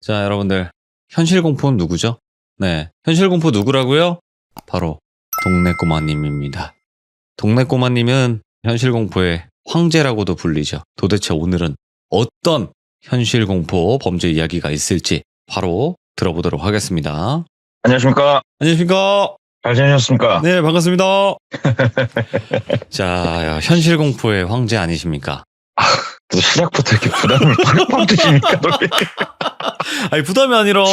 자, 여러분들, 현실 공포는 누구죠? 네, 현실 공포 누구라고요? 바로 동네 꼬마님입니다. 동네 꼬마님은 현실 공포의 황제라고도 불리죠. 도대체 오늘은 어떤 현실 공포 범죄 이야기가 있을지 바로 들어보도록 하겠습니다. 안녕하십니까? 안녕하십니까? 잘 지내셨습니까? 네, 반갑습니다. 자, 현실 공포의 황제 아니십니까? 또 시작부터 이렇게 부담을 팍팍 주시니까. 아니, 부담이 아니라,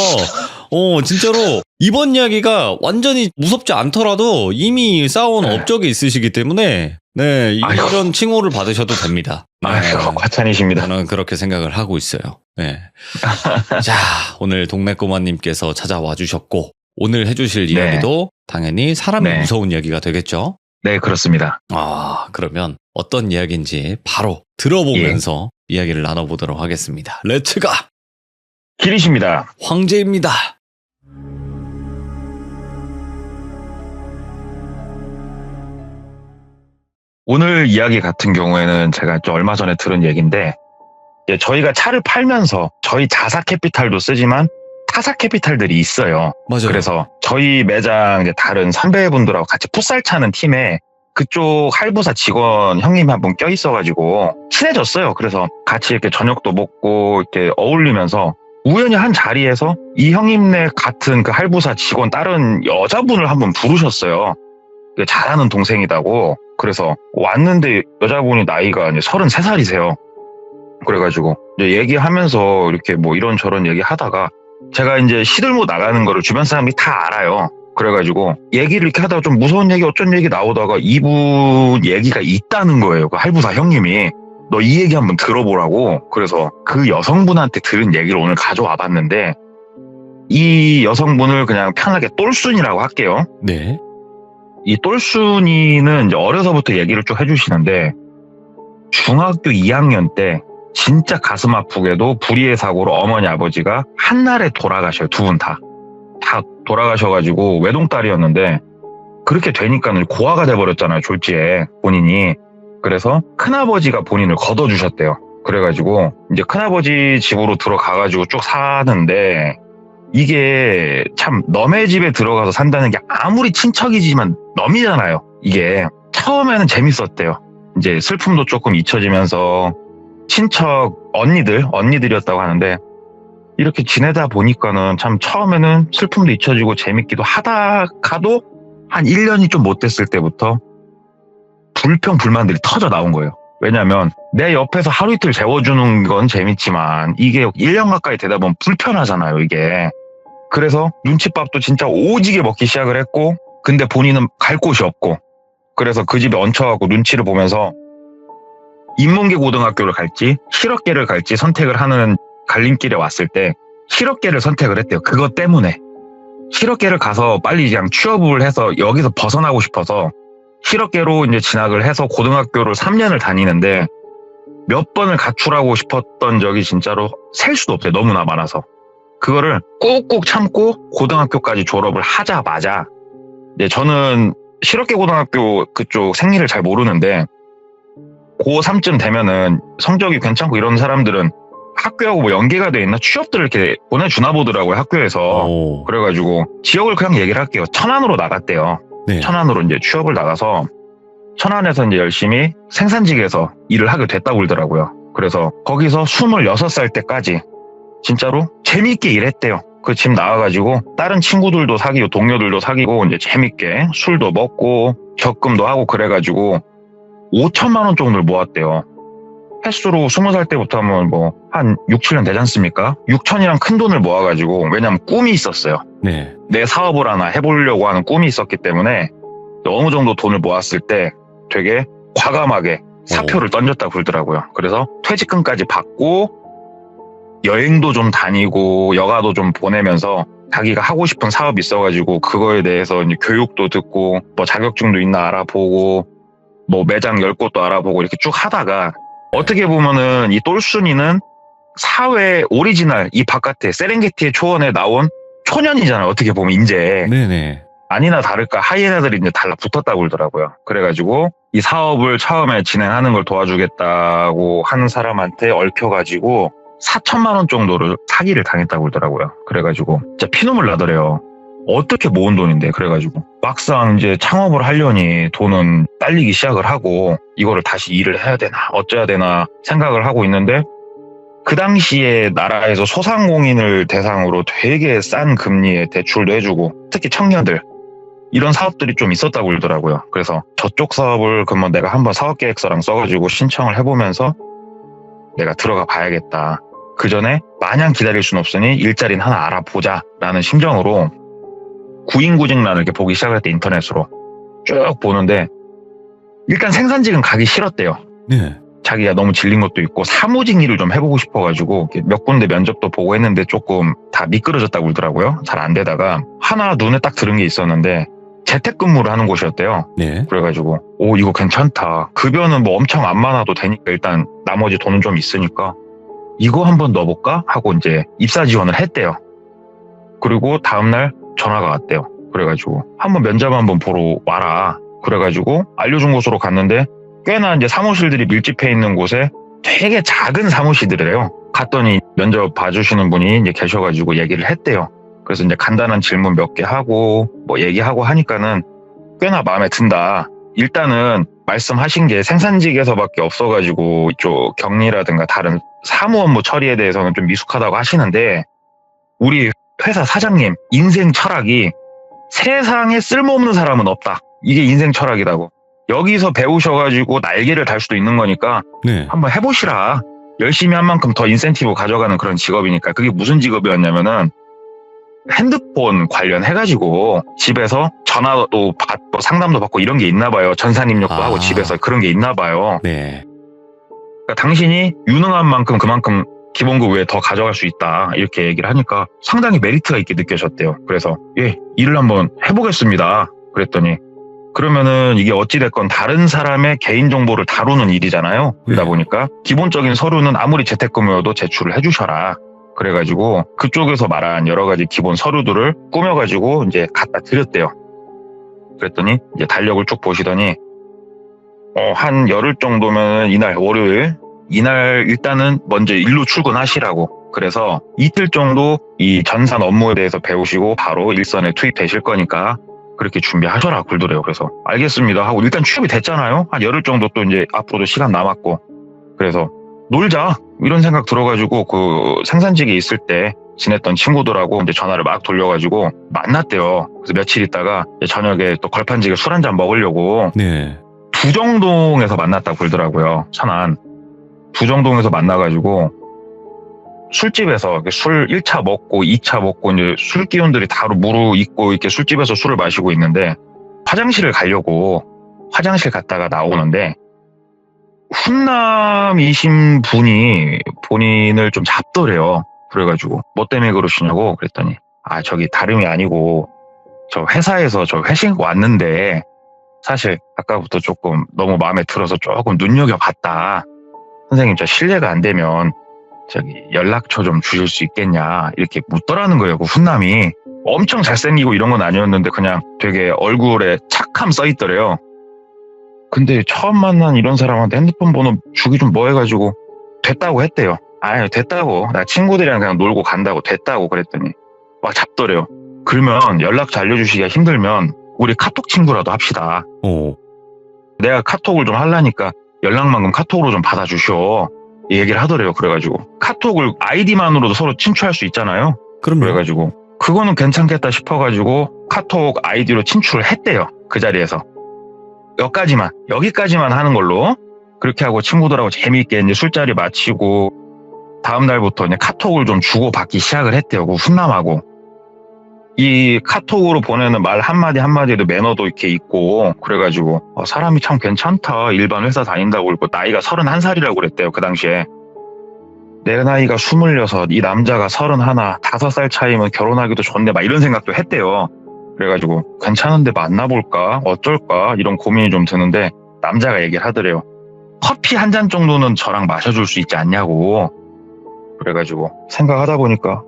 진짜로, 이번 이야기가 완전히 무섭지 않더라도 이미 쌓아온 업적이 있으시기 때문에, 네, 이런 칭호를 받으셔도 됩니다. 네, 아이고, 과찬이십니다. 저는 그렇게 생각을 하고 있어요. 네. 자, 오늘 동네 꼬마님께서 찾아와 주셨고, 오늘 해주실 이야기도 당연히 사람이 무서운 이야기가 되겠죠? 네, 그렇습니다. 그러면 어떤 이야기인지 바로 들어보면서 이야기를 나눠보도록 하겠습니다. 렛츠가! 길이십니다. 황제입니다. 오늘 이야기 같은 경우에는 제가 좀 얼마 전에 들은 얘기인데, 저희가 차를 팔면서 저희 자사 캐피탈도 쓰지만 타사 캐피탈들이 있어요. 맞아요. 그래서 저희 매장 다른 선배분들하고 같이 풋살 차는 팀에 그쪽 할부사 직원 형님이 한 분 껴있어가지고 친해졌어요. 그래서 같이 이렇게 저녁도 먹고 이렇게 어울리면서 우연히 한 자리에서 이 형님네 같은 그 할부사 직원 다른 여자분을 한번 부르셨어요. 잘하는 동생이다고. 그래서 왔는데 여자분이 나이가 이제 33살이세요. 그래가지고 이제 얘기하면서 이렇게 뭐 이런저런 얘기하다가 제가 이제 시들모 나가는 거를 주변 사람이 다 알아요. 그래가지고 얘기를 이렇게 하다가 좀 무서운 얘기 어쩐 얘기 나오다가 이분 얘기가 있다는 거예요. 그 할부사 형님이. 너 이 얘기 한번 들어보라고. 그래서 그 여성분한테 들은 얘기를 오늘 가져와 봤는데 이 여성분을 그냥 편하게 똘순이라고 할게요. 네. 이 똘순이는 이제 어려서부터 얘기를 쭉 해주시는데 중학교 2학년 때 진짜 가슴 아프게도 불의의 사고로 어머니 아버지가 한날에 돌아가셔요. 두 분 다 돌아가셔가지고 외동딸이었는데 그렇게 되니까는 고아가 돼버렸잖아요. 졸지에 본인이. 그래서 큰아버지가 본인을 걷어주셨대요. 그래가지고 이제 큰아버지 집으로 들어가가지고 쭉 사는데 이게 참 너네 집에 들어가서 산다는 게 아무리 친척이지만 넘이잖아요. 이게 처음에는 재밌었대요. 이제 슬픔도 조금 잊혀지면서 친척 언니들이었다고 하는데 이렇게 지내다 보니까는 참 처음에는 슬픔도 잊혀지고 재밌기도 하다가도 한 1년이 좀 못 됐을 때부터 불평불만들이 터져 나온 거예요. 왜냐면 내 옆에서 하루 이틀 재워주는 건 재밌지만 이게 1년 가까이 되다 보면 불편하잖아요, 이게. 그래서 눈칫밥도 진짜 오지게 먹기 시작을 했고 근데 본인은 갈 곳이 없고 그래서 그 집에 얹혀갖고 눈치를 보면서 인문계 고등학교를 갈지 실업계를 갈지 선택을 하는 갈림길에 왔을 때 실업계를 선택을 했대요. 그것 때문에. 실업계를 가서 빨리 그냥 취업을 해서 여기서 벗어나고 싶어서 실업계로 이제 진학을 해서 고등학교를 3년을 다니는데 몇 번을 가출하고 싶었던 적이 진짜로 셀 수도 없어요. 너무나 많아서. 그거를 꾹꾹 참고 고등학교까지 졸업을 하자마자 이제 저는 실업계 고등학교 그쪽 생리를 잘 모르는데 고3쯤 되면은 성적이 괜찮고 이런 사람들은 학교하고 뭐 연계가 돼 있나 취업들을 이렇게 보내주나 보더라고요, 학교에서. 그래가지고 지역을 그냥 얘기를 할게요. 천안으로 나갔대요. 네. 천안으로 이제 취업을 나가서 천안에서 이제 열심히 생산직에서 일을 하게 됐다고 그러더라고요. 그래서 거기서 26살 때까지 진짜로 재미있게 일했대요. 그 집 나와가지고 다른 친구들도 사귀고 동료들도 사귀고 이제 재밌게 술도 먹고 적금도 하고 그래가지고 5천만 원 정도를 모았대요. 횟수로 20살 때부터 하면 뭐 한 6, 7년 되지 않습니까? 6천이랑 큰 돈을 모아가지고 왜냐면 꿈이 있었어요. 네. 내 사업을 하나 해보려고 하는 꿈이 있었기 때문에 어느 정도 돈을 모았을 때 되게 과감하게 사표를 던졌다고 그러더라고요. 그래서 퇴직금까지 받고 여행도 좀 다니고 여가도 좀 보내면서 자기가 하고 싶은 사업이 있어가지고 그거에 대해서 이제 교육도 듣고 뭐 자격증도 있나 알아보고 뭐 매장 10곳도 알아보고 이렇게 쭉 하다가 어떻게 보면은 이 똘순이는 사회 오리지널 이 바깥에 세렝게티의 초원에 나온 초년이잖아요. 어떻게 보면 이제. 네네. 아니나 다를까 하이에나들이 이제 달라붙었다고 그러더라고요. 그래가지고 이 사업을 처음에 진행하는 걸 도와주겠다고 하는 사람한테 얽혀가지고 4천만 원 정도를 사기를 당했다고 그러더라고요. 그래가지고 진짜 피눈물 나더래요. 어떻게 모은 돈인데. 그래가지고 막상 이제 창업을 하려니 돈은 딸리기 시작을 하고 이거를 다시 일을 해야 되나 어쩌야 되나 생각을 하고 있는데, 그 당시에 나라에서 소상공인을 대상으로 되게 싼 금리에 대출도 해주고 특히 청년들 이런 사업들이 좀 있었다고 그러더라고요. 그래서 저쪽 사업을 그러면 내가 한번 사업계획서랑 써가지고 신청을 해보면서 내가 들어가 봐야겠다. 그 전에 마냥 기다릴 순 없으니 일자리는 하나 알아보자라는 심정으로 구인구직란을 이렇게 보기 시작을 했대. 인터넷으로 쭉 보는데 일단 생산직은 가기 싫었대요. 네. 자기가 너무 질린 것도 있고 사무직 일을 좀 해보고 싶어가지고 몇 군데 면접도 보고 했는데 조금 다 미끄러졌다고 그러더라고요. 잘 안 되다가 하나 눈에 딱 들은 게 있었는데 재택근무를 하는 곳이었대요. 네. 그래가지고 오 이거 괜찮다. 급여는 뭐 엄청 안 많아도 되니까 일단 나머지 돈은 좀 있으니까 이거 한번 넣어볼까 하고 이제 입사 지원을 했대요. 그리고 다음날 전화가 왔대요. 그래가지고 한번 면접 한번 보러 와라. 그래가지고 알려준 곳으로 갔는데 꽤나 이제 사무실들이 밀집해 있는 곳에 되게 작은 사무실이래요. 갔더니 면접 봐주시는 분이 이제 계셔가지고 얘기를 했대요. 그래서 이제 간단한 질문 몇 개 하고 뭐 얘기하고 하니까는 꽤나 마음에 든다. 일단은 말씀하신 게 생산직에서밖에 없어가지고 이쪽 격리라든가 다른 사무 업무 처리에 대해서는 좀 미숙하다고 하시는데 우리 회사 사장님 인생 철학이 세상에 쓸모없는 사람은 없다. 이게 인생 철학이라고. 여기서 배우셔가지고 날개를 달 수도 있는 거니까 네. 한번 해보시라. 열심히 한 만큼 더 인센티브 가져가는 그런 직업이니까. 그게 무슨 직업이었냐면은 핸드폰 관련해가지고 집에서 전화도 받고 상담도 받고 이런 게 있나 봐요. 전산 입력도 하고 집에서 그런 게 있나 봐요. 네. 그러니까 당신이 유능한 만큼 그만큼 기본급 외에 더 가져갈 수 있다. 이렇게 얘기를 하니까 상당히 메리트가 있게 느껴졌대요. 그래서 예, 일을 한번 해보겠습니다. 그랬더니 그러면은 이게 어찌됐건 다른 사람의 개인정보를 다루는 일이잖아요. 그러다 보니까 기본적인 서류는 아무리 재택근무여도 제출을 해주셔라. 그래가지고 그쪽에서 말한 여러 가지 기본 서류들을 꾸며가지고 이제 갖다 드렸대요. 그랬더니 이제 달력을 쭉 보시더니 한 열흘 정도면 이날 월요일 이날 일단은 먼저 일로 출근하시라고. 그래서 이틀 정도 이 전산 업무에 대해서 배우시고 바로 일선에 투입되실 거니까 그렇게 준비하셔라 굴더래요. 그래서 알겠습니다 하고 일단 취업이 됐잖아요. 한 열흘 정도 또 이제 앞으로도 시간 남았고 그래서 놀자 이런 생각 들어가지고 그 생산직에 있을 때 지냈던 친구들하고 이제 전화를 막 돌려가지고 만났대요. 그래서 며칠 있다가 저녁에 또 걸판지게 술 한잔 먹으려고 네. 부정동에서 만났다고 그러더라고요. 천안 부정동에서 만나가지고 술집에서 술 1차 먹고 2차 먹고 이제 술 기운들이 다 무르익고 이렇게 술집에서 술을 마시고 있는데 화장실을 가려고 화장실 갔다가 나오는데 훈남이신 분이 본인을 좀 잡더래요. 그래가지고 뭐 때문에 그러시냐고 그랬더니 저기 다름이 아니고 저 회사에서 저 회식 왔는데 사실 아까부터 조금 너무 마음에 들어서 조금 눈여겨봤다. 선생님 저 실례가 안 되면 저기 연락처 좀 주실 수 있겠냐 이렇게 묻더라는 거예요. 그 훈남이 엄청 잘생기고 이런 건 아니었는데 그냥 되게 얼굴에 착함 써있더래요. 근데 처음 만난 이런 사람한테 핸드폰 번호 주기 좀 뭐 해가지고 됐다고 했대요. 됐다고 나 친구들이랑 그냥 놀고 간다고 됐다고 그랬더니 막 잡더래요. 그러면 연락처 알려주시기가 힘들면 우리 카톡 친구라도 합시다. 내가 카톡을 좀 하려니까 연락만큼 카톡으로 좀 받아주셔 이 얘기를 하더래요. 그래가지고 카톡을 아이디만으로도 서로 친추할 수 있잖아요. 그럼요. 그래가지고 그거는 괜찮겠다 싶어가지고 카톡 아이디로 친출을 했대요. 그 자리에서 여기까지만 하는 걸로 그렇게 하고 친구들하고 재미있게 이제 술자리 마치고 다음 날부터 이제 카톡을 좀 주고받기 시작을 했대요. 그 훈남하고 이 카톡으로 보내는 말 한마디 한마디에도 매너도 이렇게 있고 그래가지고 사람이 참 괜찮다. 일반 회사 다닌다고 그러고 나이가 31살이라고 그랬대요. 그 당시에 내 나이가 26, 이 남자가 31, 5살 차이면 결혼하기도 좋네 막 이런 생각도 했대요. 그래가지고 괜찮은데 만나볼까 어쩔까 이런 고민이 좀 드는데 남자가 얘기를 하더래요. 커피 한 잔 정도는 저랑 마셔줄 수 있지 않냐고. 그래가지고 생각하다 보니까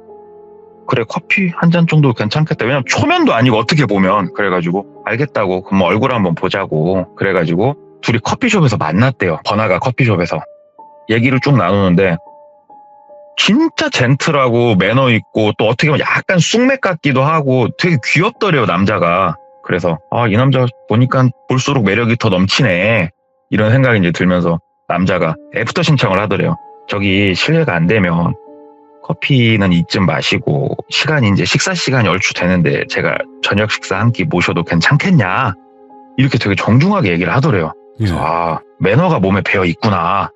그래 커피 한 잔 정도 괜찮겠다. 왜냐면 초면도 아니고 어떻게 보면. 그래가지고 알겠다고 그럼 얼굴 한번 보자고. 그래가지고 둘이 커피숍에서 만났대요. 번화가 커피숍에서 얘기를 쭉 나누는데 진짜 젠틀하고 매너 있고 또 어떻게 보면 약간 쑥맥 같기도 하고 되게 귀엽더래요, 남자가. 그래서 이 남자 보니까 볼수록 매력이 더 넘치네, 이런 생각이 이제 들면서 남자가 애프터 신청을 하더래요. 저기 실례가 안 되면 커피는 이쯤 마시고 시간이 이제 식사 시간이 얼추 되는데 제가 저녁 식사 한 끼 모셔도 괜찮겠냐, 이렇게 되게 정중하게 얘기를 하더래요. 그래서 매너가 몸에 배어 있구나.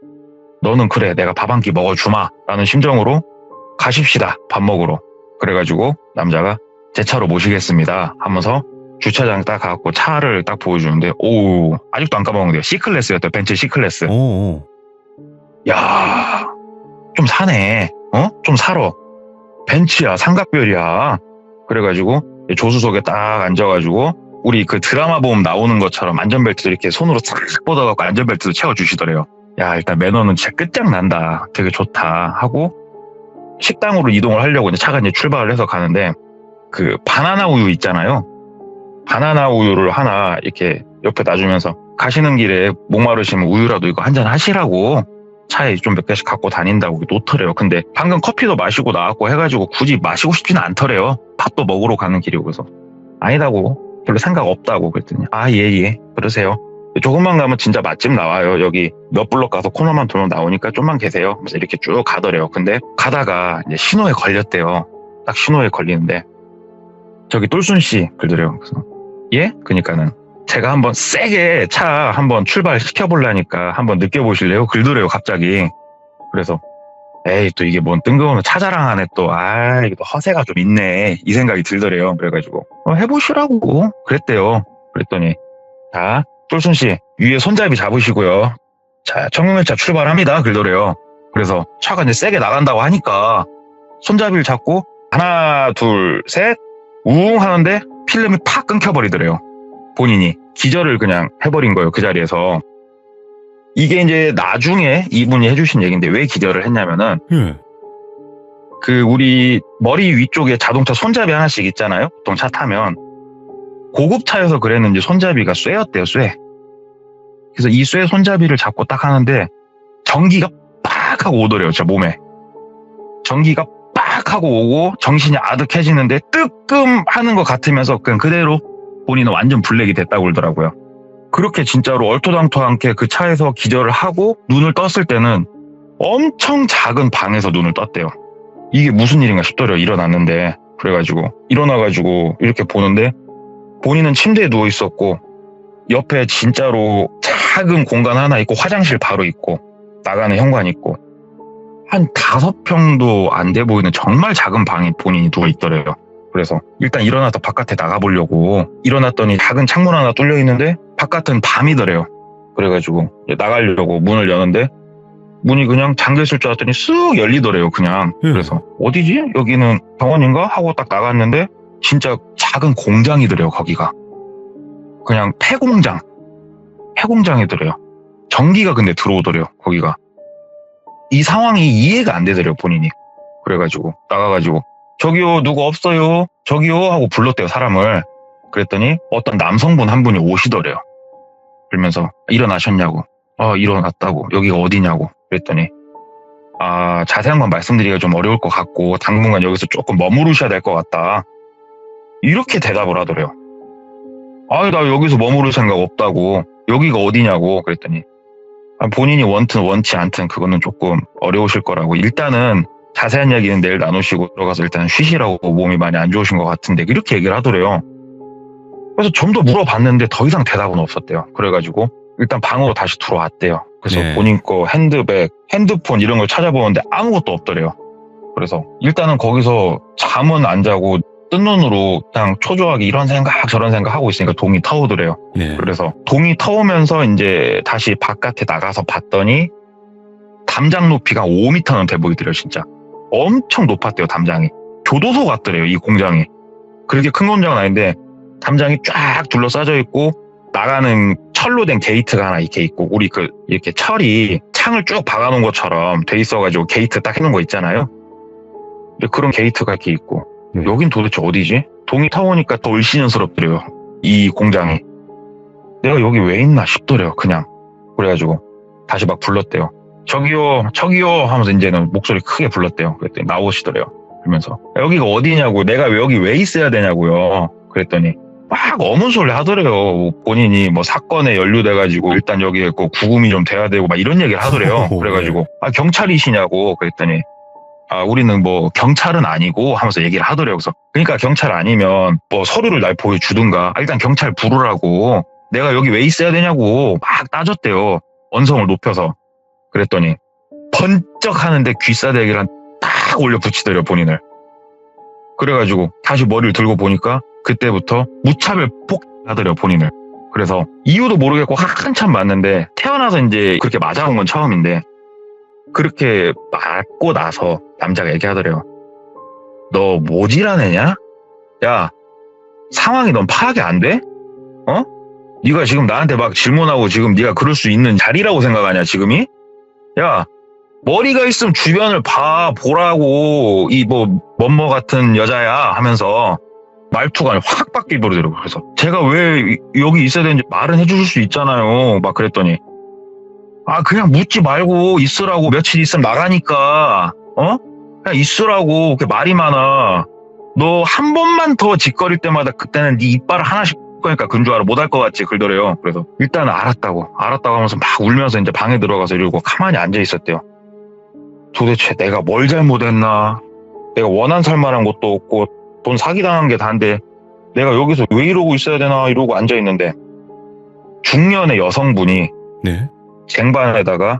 너는 그래, 내가 밥 한 끼 먹어주마 라는 심정으로 가십시다, 밥 먹으러. 그래가지고 남자가 제 차로 모시겠습니다 하면서 주차장 딱 가갖고 차를 딱 보여주는데, 오, 아직도 안 까먹는데요. C클래스였대요. 벤츠 C클래스. 오. 야, 좀 사네. 좀 살어. 벤츠야, 삼각별이야. 그래가지고 조수석에 딱 앉아가지고 우리 그 드라마 보면 나오는 것처럼 안전벨트 이렇게 손으로 싹 뻗어갖고 안전벨트도 채워주시더래요. 야, 일단 매너는 진짜 끝장난다. 되게 좋다 하고 식당으로 이동을 하려고 이제 차가 이제 출발을 해서 가는데, 그 바나나 우유 있잖아요. 바나나 우유를 하나 이렇게 옆에 놔주면서 가시는 길에 목마르시면 우유라도 이거 한잔 하시라고 차에 좀 몇 개씩 갖고 다닌다고 놓더래요. 근데 방금 커피도 마시고 나왔고 해가지고 굳이 마시고 싶지는 않더래요. 밥도 먹으러 가는 길이고. 그래서 아니다고, 별로 생각 없다고 그랬더니 예, 그러세요. 조금만 가면 진짜 맛집 나와요. 여기 몇 블럭 가서 코너만 돌면 나오니까 좀만 계세요. 그래서 이렇게 쭉 가더래요. 근데 가다가 이제 신호에 걸렸대요. 딱 신호에 걸리는데 저기 똘순 씨 그러더래요. 그래서 예? 그러니까는 제가 한번 세게 차 한번 출발시켜보려니까 한번 느껴보실래요? 그러더래요, 갑자기. 그래서 에이, 또 이게 뭔 뜬금없는 차 자랑하네 또. 이게 또 허세가 좀 있네, 이 생각이 들더래요. 그래가지고 해보시라고 그랬대요. 그랬더니 자, 똘순 씨 위에 손잡이 잡으시고요. 자, 청룡열차 출발합니다. 그러더래요. 그래서 차가 이제 세게 나간다고 하니까 손잡이를 잡고 하나, 둘, 셋, 우웅 하는데 필름이 팍 끊겨버리더래요. 본인이 기절을 그냥 해버린 거예요, 그 자리에서. 이게 이제 나중에 이분이 해주신 얘기인데 왜 기절을 했냐면은 그 우리 머리 위쪽에 자동차 손잡이 하나씩 있잖아요. 보통 차 타면 고급차여서 그랬는지 손잡이가 쇠였대요, 쇠. 그래서 이 쇠 손잡이를 잡고 딱 하는데 전기가 빡 하고 오더래요, 저 몸에. 전기가 빡 하고 오고 정신이 아득해지는데 뜨끔 하는 것 같으면서 그냥 그대로 본인은 완전 블랙이 됐다고 그러더라고요. 그렇게 진짜로 얼토당토않게 그 차에서 기절을 하고 눈을 떴을 때는 엄청 작은 방에서 눈을 떴대요. 이게 무슨 일인가 싶더래요, 일어났는데. 그래가지고 일어나가지고 이렇게 보는데 본인은 침대에 누워 있었고 옆에 진짜로 작은 공간 하나 있고 화장실 바로 있고 나가는 현관 있고 한 5평도 안 돼 보이는 정말 작은 방에 본인이 누워 있더래요. 그래서 일단 일어나서 바깥에 나가보려고 일어났더니 작은 창문 하나 뚫려 있는데 바깥은 밤이더래요. 그래가지고 나가려고 문을 여는데 문이 그냥 잠겨있을 줄 알았더니 쓱 열리더래요, 그냥. 그래서 어디지? 여기는 병원인가? 하고 딱 나갔는데 진짜 작은 공장이더래요, 거기가. 그냥 폐공장이더래요. 전기가 근데 들어오더래요, 거기가. 이 상황이 이해가 안 되더래요, 본인이. 그래가지고 나가가지고 저기요, 누구 없어요? 저기요 하고 불렀대요, 사람을. 그랬더니 어떤 남성분 한 분이 오시더래요. 그러면서 일어나셨냐고. 일어났다고. 여기가 어디냐고. 그랬더니 자세한 건 말씀드리기가 좀 어려울 것 같고 당분간 여기서 조금 머무르셔야 될 것 같다, 이렇게 대답을 하더래요. 나 여기서 머무를 생각 없다고. 여기가 어디냐고. 그랬더니 본인이 원튼 원치 않든 그거는 조금 어려우실 거라고. 일단은 자세한 얘기는 내일 나누시고 들어가서 일단 쉬시라고, 몸이 많이 안 좋으신 것 같은데, 이렇게 얘기를 하더래요. 그래서 좀 더 물어봤는데 더 이상 대답은 없었대요. 그래가지고 일단 방으로 다시 들어왔대요. 그래서 본인 거 핸드백, 핸드폰 이런 걸 찾아보는데 아무것도 없더래요. 그래서 일단은 거기서 잠은 안 자고 뜬 눈으로 그냥 초조하게 이런 생각 저런 생각 하고 있으니까 동이 터오더래요. 그래서 동이 터오면서 이제 다시 바깥에 나가서 봤더니 담장 높이가 5m는 돼 보이더래요, 진짜. 엄청 높았대요, 담장이. 교도소 같더래요, 이 공장이. 그렇게 큰 공장은 아닌데 담장이 쫙 둘러싸져 있고 나가는 철로 된 게이트가 하나 이렇게 있고, 우리 이렇게 철이 창을 쭉 박아놓은 것처럼 돼 있어가지고 게이트 딱 해놓은 거 있잖아요. 그런 게이트가 이렇게 있고, 여긴 도대체 어디지? 동이 타오니까 더 을씨년스럽더래요, 이 공장이. 내가 여기 왜 있나 싶더래요, 그냥. 그래가지고 다시 막 불렀대요. 저기요 하면서 이제는 목소리 크게 불렀대요. 그랬더니 나오시더래요. 그러면서 여기가 어디냐고, 내가 여기 왜 있어야 되냐고요. 그랬더니 막 어문 소리 하더래요. 본인이 뭐 사건에 연루돼가지고 일단 여기에 그 구금이 좀 돼야 되고 막 이런 얘기를 하더래요. 그래가지고 경찰이시냐고 그랬더니 우리는 뭐 경찰은 아니고 하면서 얘기를 하더래요. 그래서 그러니까 경찰 아니면 뭐 서류를 날 보여주든가 일단 경찰 부르라고, 내가 여기 왜 있어야 되냐고 막 따졌대요. 언성을 높여서. 그랬더니 번쩍 하는데 귀싸대기를 딱 올려 붙이더래요, 본인을. 그래가지고 다시 머리를 들고 보니까 그때부터 무차별 폭하더래요, 본인을. 그래서 이유도 모르겠고 한참 맞는데, 태어나서 이제 그렇게 맞아본 건 처음인데, 그렇게 맞고 나서 남자가 얘기하더래요. 너 모질하느냐? 야, 상황이 넌 파악이 안 돼? 네가 지금 나한테 막 질문하고 지금 네가 그럴 수 있는 자리라고 생각하냐, 지금이? 야, 머리가 있으면 주변을 보라고, 이 뭐뭐 같은 여자야 하면서 말투가 확 바뀌더라고요. 그래서 제가 왜 여기 있어야 되는지 말은 해주실 수 있잖아요. 막 그랬더니 그냥 묻지 말고 있으라고, 며칠 있으면 나가니까 그냥 있으라고. 그게 말이 많아. 너 한 번만 더 짓거릴 때마다 그때는 네 이빨을 하나씩 거니까 근 줄 알아. 못할 것 같지 그러더래요. 그래서 일단 알았다고 하면서 막 울면서 이제 방에 들어가서 이러고 가만히 앉아 있었대요. 도대체 내가 뭘 잘못했나? 내가 원한 살만한 것도 없고 돈 사기당한 게 다인데 내가 여기서 왜 이러고 있어야 되나 이러고 앉아 있는데, 중년의 여성분이 네. 쟁반에다가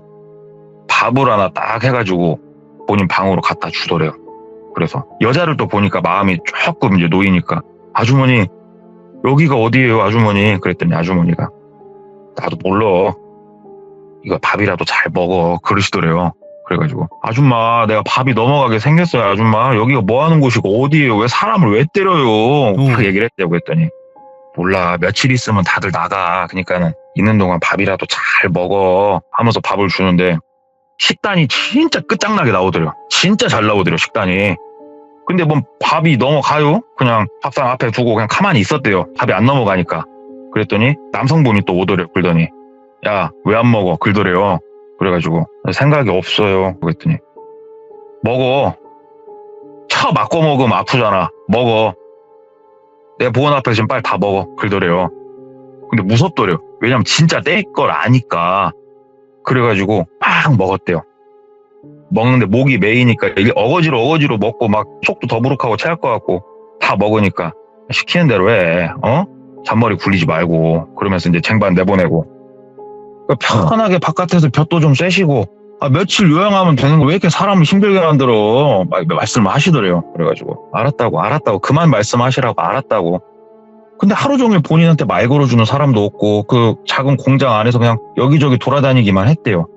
밥을 하나 딱 해가지고 본인 방으로 갖다 주더래요. 그래서 여자를 또 보니까 마음이 조금 이제 놓이니까, 아주머니 여기가 어디예요 아주머니? 그랬더니 아주머니가 나도 몰라, 이거 밥이라도 잘 먹어 그러시더래요. 그래가지고 아줌마 내가 밥이 넘어가게 생겼어요 아줌마, 여기가 뭐 하는 곳이고 어디예요, 왜 사람을 왜 때려요? 막 얘기를 했대요. 그랬더니 몰라, 며칠 있으면 다들 나가, 그러니까는 있는 동안 밥이라도 잘 먹어 하면서 밥을 주는데, 식단이 진짜 끝장나게 나오더래요. 진짜 잘 나오더래요, 식단이. 근데 뭐 밥이 넘어가요? 그냥 밥상 앞에 두고 그냥 가만히 있었대요. 밥이 안 넘어가니까. 그랬더니 남성분이 또 오더래요. 그러더니 야, 왜 안 먹어? 그러더래요. 그래가지고 생각이 없어요. 그랬더니 먹어. 쳐 맞고 먹으면 아프잖아. 먹어. 내 보원 앞에 지금 빨리 다 먹어. 그러더래요. 근데 무섭더래요. 왜냐면 진짜 뗄 걸 아니까. 그래가지고 막 먹었대요. 먹는데 목이 메이니까 이게 어거지로 먹고 막 속도 더부룩하고 체할 것 같고 다 먹으니까 시키는 대로 해. 잔머리 굴리지 말고. 그러면서 이제 쟁반 내보내고. 편하게 바깥에서 볕도 좀 쐬시고, 며칠 요양하면 되는 거 왜 이렇게 사람을 힘들게 만들어? 막 말씀을 하시더래요. 그래가지고 알았다고 그만 말씀하시라고 알았다고. 근데 하루 종일 본인한테 말 걸어주는 사람도 없고 그 작은 공장 안에서 그냥 여기저기 돌아다니기만 했대요.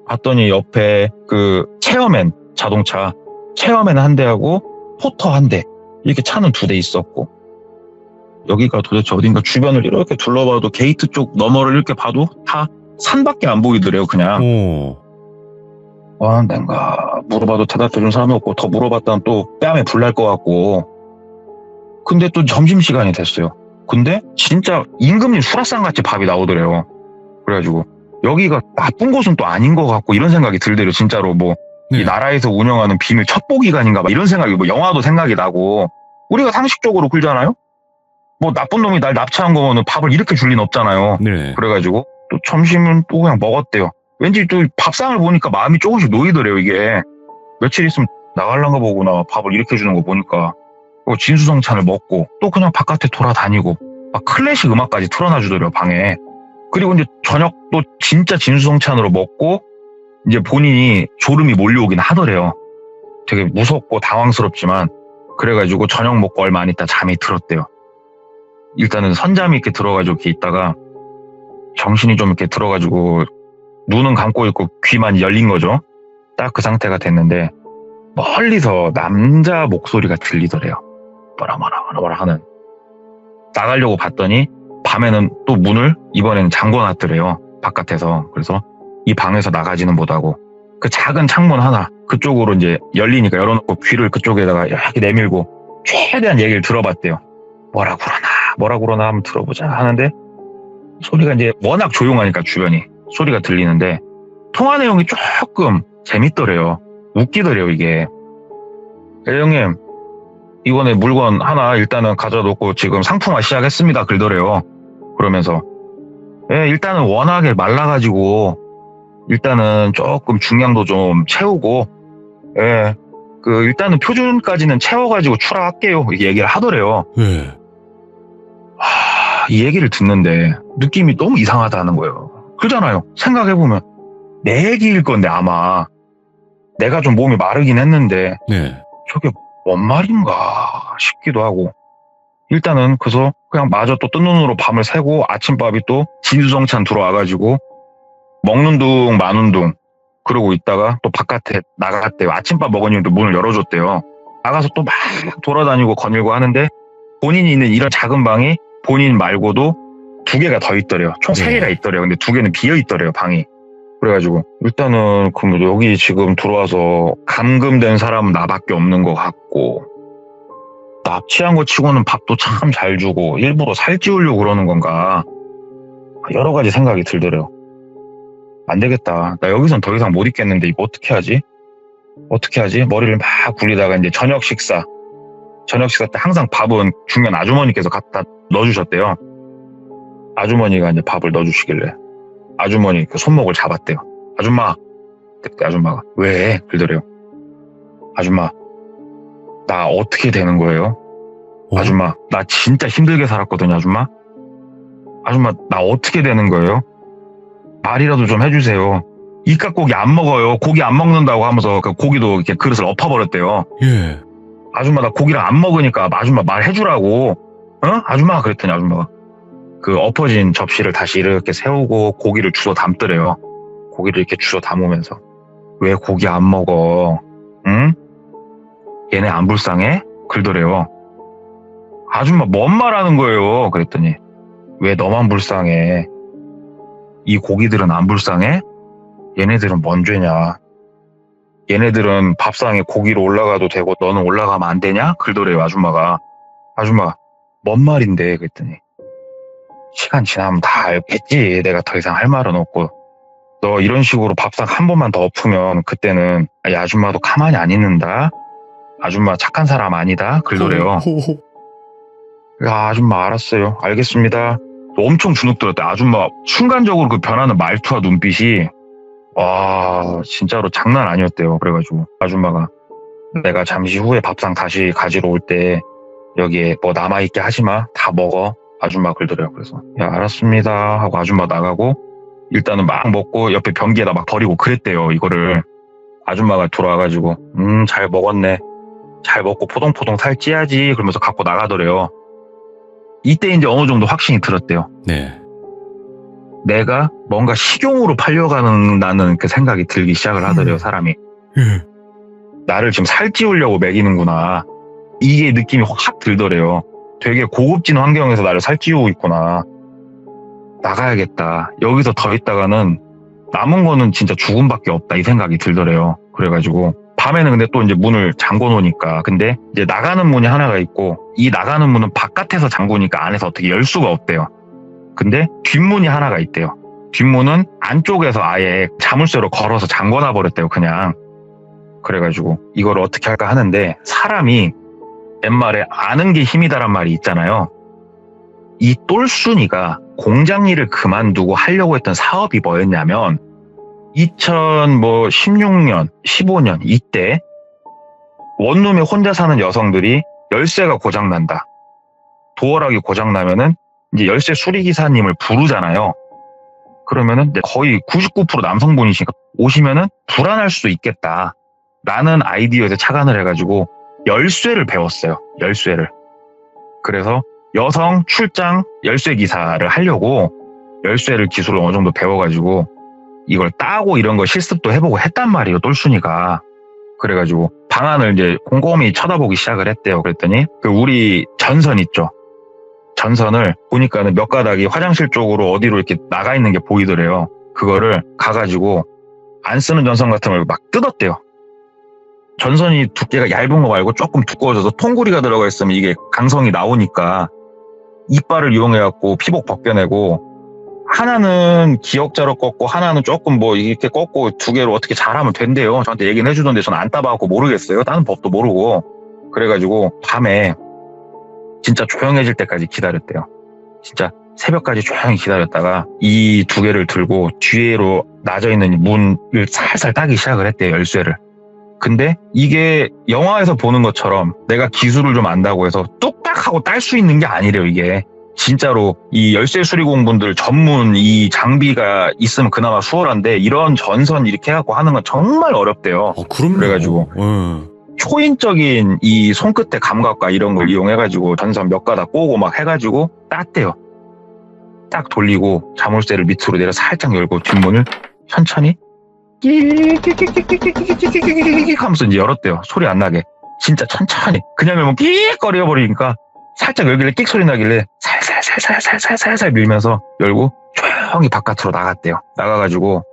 봤더니 옆에 그 체어맨 자동차 체어맨 한 대하고 포터 한 대, 이렇게 차는 2대 있었고, 여기가 도대체 어딘가 주변을 이렇게 둘러봐도 게이트 쪽 너머를 이렇게 봐도 다 산밖에 안 보이더래요. 그냥. 내가 물어봐도 대답해준 사람이 없고, 더 물어봤다면 또 뺨에 불 날 것 같고. 근데 또 점심시간이 됐어요. 근데 진짜 임금님 수라상같이 밥이 나오더래요. 그래가지고 여기가 나쁜 곳은 또 아닌 것 같고 이런 생각이 들더래요. 진짜로 이 나라에서 운영하는 비밀 첩보기관인가 막 이런 생각이, 영화도 생각이 나고. 우리가 상식적으로 그러잖아요. 나쁜 놈이 날 납치한 거면 밥을 이렇게 줄 리는 없잖아요. 네. 그래가지고 또 점심은 또 그냥 먹었대요. 왠지 또 밥상을 보니까 마음이 조금씩 놓이더래요. 이게 며칠 있으면 나갈란가 보구나, 밥을 이렇게 주는 거 보니까. 진수성찬을 먹고 또 그냥 바깥에 돌아다니고 막 클래식 음악까지 틀어놔주더래요, 방에. 그리고 이제 저녁도 진짜 진수성찬으로 먹고 이제 본인이 졸음이 몰려오긴 하더래요. 되게 무섭고 당황스럽지만. 그래가지고 저녁 먹고 얼마 안 있다 잠이 들었대요. 일단은 선잠이 이렇게 들어가지고 이렇게 있다가 정신이 좀 이렇게 들어가지고 눈은 감고 있고 귀만 열린 거죠. 딱 그 상태가 됐는데 멀리서 남자 목소리가 들리더래요. 뭐라 하는. 나가려고 봤더니 밤에는 또 문을 이번에는 잠궈놨더래요. 바깥에서. 그래서 이 방에서 나가지는 못하고 그 작은 창문 하나 그쪽으로 이제 열리니까 열어놓고 귀를 그쪽에다가 이렇게 내밀고 최대한 얘기를 들어봤대요. 뭐라 그러나 한번 들어보자 하는데, 소리가 이제 워낙 조용하니까 주변이 소리가 들리는데 통화 내용이 조금 재밌더래요. 웃기더래요, 이게. 형님, 이번에 물건 하나 일단은 가져놓고 지금 상품화 시작했습니다. 그러더래요. 그러면서 일단은 워낙에 말라가지고 일단은 조금 중량도 좀 채우고 일단은 표준까지는 채워가지고 출하할게요. 이렇게 얘기를 하더래요. 네. 이 얘기를 듣는데 느낌이 너무 이상하다는 거예요. 그러잖아요. 생각해보면 내 얘기일 건데 아마 내가 좀 몸이 마르긴 했는데 네. 저게 뭔 말인가 싶기도 하고 일단은 그래서 그냥 마저 또 뜬 눈으로 밤을 새고 아침밥이 또 진수성찬 들어와가지고 먹는 둥 마는 둥 그러고 있다가 또 바깥에 나갔대요. 아침밥 먹으니 또 문을 열어줬대요. 나가서 또 막 돌아다니고 거닐고 하는데 본인이 있는 이런 작은 방이 본인 말고도 2개가 더 있더래요. 총 3개가 있더래요. 근데 2개는 비어 있더래요, 방이. 그래가지고 일단은 그럼 여기 지금 들어와서 감금된 사람은 나밖에 없는 것 같고 납치한 거 치고는 밥도 참 잘 주고 일부러 살찌우려고 그러는 건가 여러 가지 생각이 들더래요. 안 되겠다. 나 여기선 더 이상 못 있겠는데 이거 어떻게 하지? 머리를 막 굴리다가 이제 저녁 식사 때 항상 밥은 중년 아주머니께서 갖다 넣어주셨대요. 아주머니가 이제 밥을 넣어주시길래 아주머니 그 손목을 잡았대요. 아줌마. 그때 아줌마가 왜? 그러더래요. 아줌마 나 어떻게 되는 거예요? 아줌마 나 진짜 힘들게 살았거든요. 아줌마 나 어떻게 되는 거예요? 말이라도 좀 해주세요. 이깟고기 안 먹어요. 고기 안 먹는다고 하면서 그 고기도 이렇게 그릇을 엎어버렸대요. 예. 아줌마 나 고기를 안 먹으니까 아줌마 말해주라고. 아줌마 그랬더니 아줌마가 그 엎어진 접시를 다시 이렇게 세우고 고기를 주워 담더래요. 고기를 이렇게 주워 담으면서 왜 고기 안 먹어? 응? 얘네 안 불쌍해? 그러더래요. 아줌마 뭔 말하는 거예요? 그랬더니 왜 너만 불쌍해? 이 고기들은 안 불쌍해? 얘네들은 뭔 죄냐? 얘네들은 밥상에 고기로 올라가도 되고 너는 올라가면 안 되냐? 그러더래요. 아줌마가 뭔 말인데? 그랬더니 시간 지나면 다 알겠지. 내가 더 이상 할 말은 없고 너 이런 식으로 밥상 한 번만 더 엎으면 그때는 이 아줌마도 가만히 안 있는다. 아줌마 착한 사람 아니다. 그러더래요. 야, 아줌마 알았어요. 알겠습니다. 엄청 주눅들었대. 아줌마 순간적으로 그 변하는 말투와 눈빛이 와 진짜로 장난 아니었대요. 그래가지고 아줌마가 내가 잠시 후에 밥상 다시 가지러 올 때 여기에 뭐 남아있게 하지마. 다 먹어. 아줌마 그러더래요. 그래서 야 알았습니다 하고 아줌마 나가고 일단은 막 먹고 옆에 변기에다 막 버리고 그랬대요. 이거를 아줌마가 돌아와가지고 잘 먹었네. 잘 먹고 포동포동 살찌야지 그러면서 갖고 나가더래요. 이때 이제 어느 정도 확신이 들었대요. 네. 내가 뭔가 식용으로 팔려가는 그 생각이 들기 시작을 하더래요. 사람이. 나를 지금 살찌우려고 먹이는구나. 이게 느낌이 확 들더래요. 되게 고급진 환경에서 나를 살찌우고 있구나. 나가야겠다. 여기서 더 있다가는 남은 거는 진짜 죽음밖에 없다. 이 생각이 들더래요. 그래가지고 밤에는 근데 또 이제 문을 잠궈 놓으니까 근데 이제 나가는 문이 하나가 있고 이 나가는 문은 바깥에서 잠그니까 안에서 어떻게 열 수가 없대요. 근데 뒷문이 하나가 있대요. 뒷문은 안쪽에서 아예 자물쇠로 걸어서 잠궈놔 버렸대요. 그냥. 그래가지고 이걸 어떻게 할까 하는데 사람이 옛말에 아는 게 힘이다란 말이 있잖아요. 이 똘순이가 공장 일을 그만두고 하려고 했던 사업이 뭐였냐면 2016년, 15년 이때 원룸에 혼자 사는 여성들이 열쇠가 고장난다. 도어락이 고장나면은 이제 열쇠 수리기사님을 부르잖아요. 그러면은 거의 99% 남성분이시니까 오시면은 불안할 수도 있겠다. 라는 아이디어에서 착안을 해가지고 열쇠를 배웠어요. 열쇠를. 그래서 여성 출장 열쇠 기사를 하려고 열쇠를 기술을 어느 정도 배워가지고 이걸 따고 이런 거 실습도 해보고 했단 말이에요. 똘순이가. 그래가지고 방안을 이제 곰곰이 쳐다보기 시작을 했대요. 그랬더니 그 우리 전선 있죠. 전선을 보니까는 몇 가닥이 화장실 쪽으로 어디로 이렇게 나가 있는 게 보이더래요. 그거를 가가지고 안 쓰는 전선 같은 걸 막 뜯었대요. 전선이 두께가 얇은 거 말고 조금 두꺼워져서 통구리가 들어가 있으면 이게 강성이 나오니까 이빨을 이용해갖고 피복 벗겨내고 하나는 기역자로 꺾고 하나는 조금 뭐 이렇게 꺾고 두 개로 어떻게 잘하면 된대요. 저한테 얘기는 해주던데 저는 안 따봐갖고 모르겠어요. 다른 법도 모르고. 그래가지고 밤에 진짜 조용해질 때까지 기다렸대요. 진짜 새벽까지 조용히 기다렸다가 이 두 개를 들고 뒤로 나져있는 문을 살살 따기 시작을 했대요. 열쇠를. 근데 이게 영화에서 보는 것처럼 내가 기술을 좀 안다고 해서 뚝딱 하고 딸 수 있는 게 아니래요. 이게 진짜로 이 열쇠 수리공분들 전문 이 장비가 있으면 그나마 수월한데 이런 전선 이렇게 해갖고 하는 건 정말 어렵대요. 그럼요. 그래가지고 초인적인 이 손끝의 감각과 이런 걸 이용해가지고 전선 몇 가닥 꼬고 막 해가지고 땄대요. 딱 돌리고 자물쇠를 밑으로 내려 살짝 열고 뒷문을 천천히 끼익 하면서 이제 열었대요. 소리 안 나게. 진짜 천천히. 그냥 열면 끼익 거려버리니까 살짝 열길래 끽 소리 나길래 살살 밀면서 열고 조용히 바깥으로 나갔대요. 나가가지고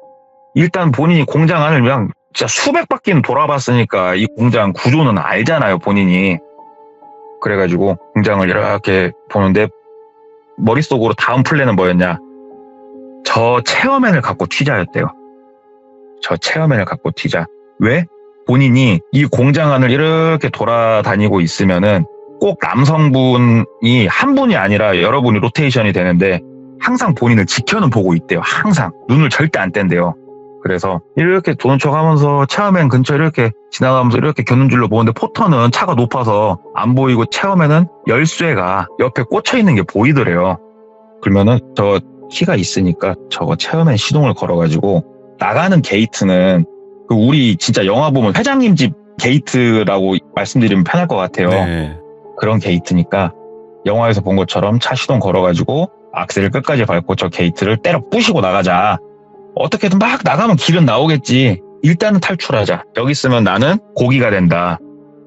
일단 본인이 공장 안을 그냥 진짜 수백 바퀴는 돌아봤으니까 이 공장 구조는 알잖아요. 본인이. 그래가지고 공장을 이렇게 보는데 머릿속으로 다음 플랜은 뭐였냐. 저 체어맨을 갖고 튀자였대요. 저 체어맨을 갖고 튀자. 왜? 본인이 이 공장 안을 이렇게 돌아다니고 있으면은 꼭 남성분이 한 분이 아니라 여러분이 로테이션이 되는데 항상 본인을 지켜는 보고 있대요. 항상. 눈을 절대 안 뗀대요. 그래서 이렇게 도는 척 하면서 체어맨 근처에 이렇게 지나가면서 이렇게 겨눈줄로 보는데 포터는 차가 높아서 안 보이고 체어맨은 열쇠가 옆에 꽂혀 있는 게 보이더래요. 그러면은 저 키가 있으니까 저거 체어맨 시동을 걸어가지고 나가는 게이트는 그 우리 진짜 영화 보면 회장님 집 게이트라고 말씀드리면 편할 것 같아요. 네. 그런 게이트니까 영화에서 본 것처럼 차 시동 걸어가지고 악셀을 끝까지 밟고 저 게이트를 때려 부시고 나가자. 어떻게든 막 나가면 길은 나오겠지. 일단은 탈출하자. 여기 있으면 나는 고기가 된다.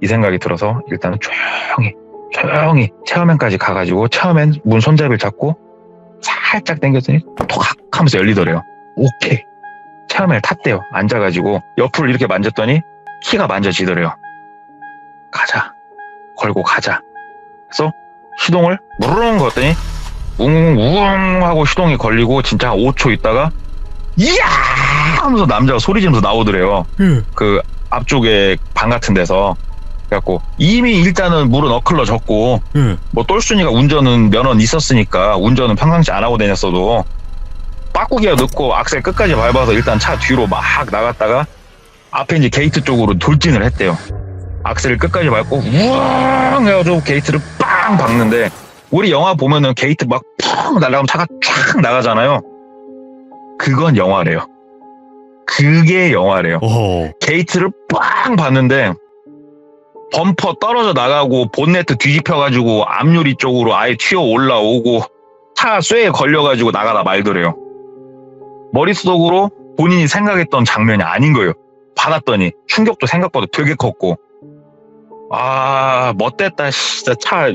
이 생각이 들어서 일단은 조용히 체어맨까지 가가지고 체어맨 문 손잡이를 잡고 살짝 당겼더니 톡 하면서 열리더래요. 오케이. 체어맨을 탔대요. 앉아가지고 옆으로 이렇게 만졌더니 키가 만져지더래요. 가자. 걸고 가자. 그래서 시동을 무르릉 걸었더니 웅웅 하고 시동이 걸리고 진짜 한 5초 있다가 이야 하면서 남자가 소리 지르면서 나오더래요. 그 앞쪽에 방 같은 데서. 그래갖고 이미 일단은 물은 어클러졌고 뭐 똘순이가 운전은 면허는 있었으니까 운전은 평상시 안 하고 다녔어도 빠꾸기가 넣고 악셀 끝까지 밟아서 일단 차 뒤로 막 나갔다가 앞에 이제 게이트 쪽으로 돌진을 했대요. 악셀을 끝까지 밟고 우왕 해가지고 게이트를 빵 박는데 우리 영화 보면은 게이트 막 펑 날아가면 차가 쫙 나가잖아요. 그건 영화래요. 그게 영화래요. 게이트를 빵 봤는데 범퍼 떨어져 나가고 본네트 뒤집혀가지고 앞유리 쪽으로 아예 튀어 올라오고 차 쇠에 걸려가지고 나가다 말더래요. 머릿속으로 본인이 생각했던 장면이 아닌 거예요. 받았더니 충격도 생각보다 되게 컸고 멋됐다. 진짜 차에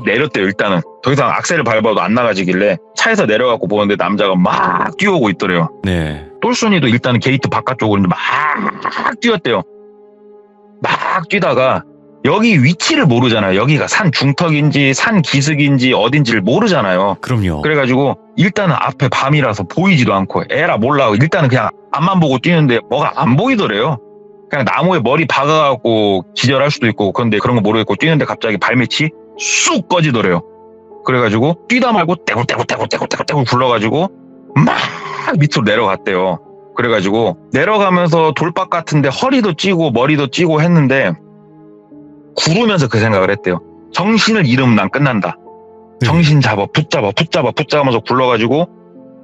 내렸대요. 일단은 더 이상 악셀을 밟아도 안 나가지길래 차에서 내려갖고 보는데 남자가 막 뛰어오고 있더래요. 네. 똘순이도 일단은 게이트 바깥쪽으로 막 뛰었대요. 막 뛰다가 여기 위치를 모르잖아요. 여기가 산 중턱인지 산 기슭인지 어딘지를 모르잖아요. 그럼요. 그래가지고 일단은 앞에 밤이라서 보이지도 않고 에라 몰라 일단은 그냥 앞만 보고 뛰는데 뭐가 안 보이더래요. 그냥 나무에 머리 박아갖고 기절할 수도 있고 그런데 그런 거 모르겠고 뛰는데 갑자기 발밑이 쑥 꺼지더래요. 그래가지고 뛰다 말고 떼굴떼굴 굴러가지고 막 밑으로 내려갔대요. 그래가지고 내려가면서 돌박 같은데 허리도 찌고 머리도 찌고 했는데 구르면서 그 생각을 했대요. 정신을 잃으면 난 끝난다. 정신 잡아 붙잡아면서 굴러가지고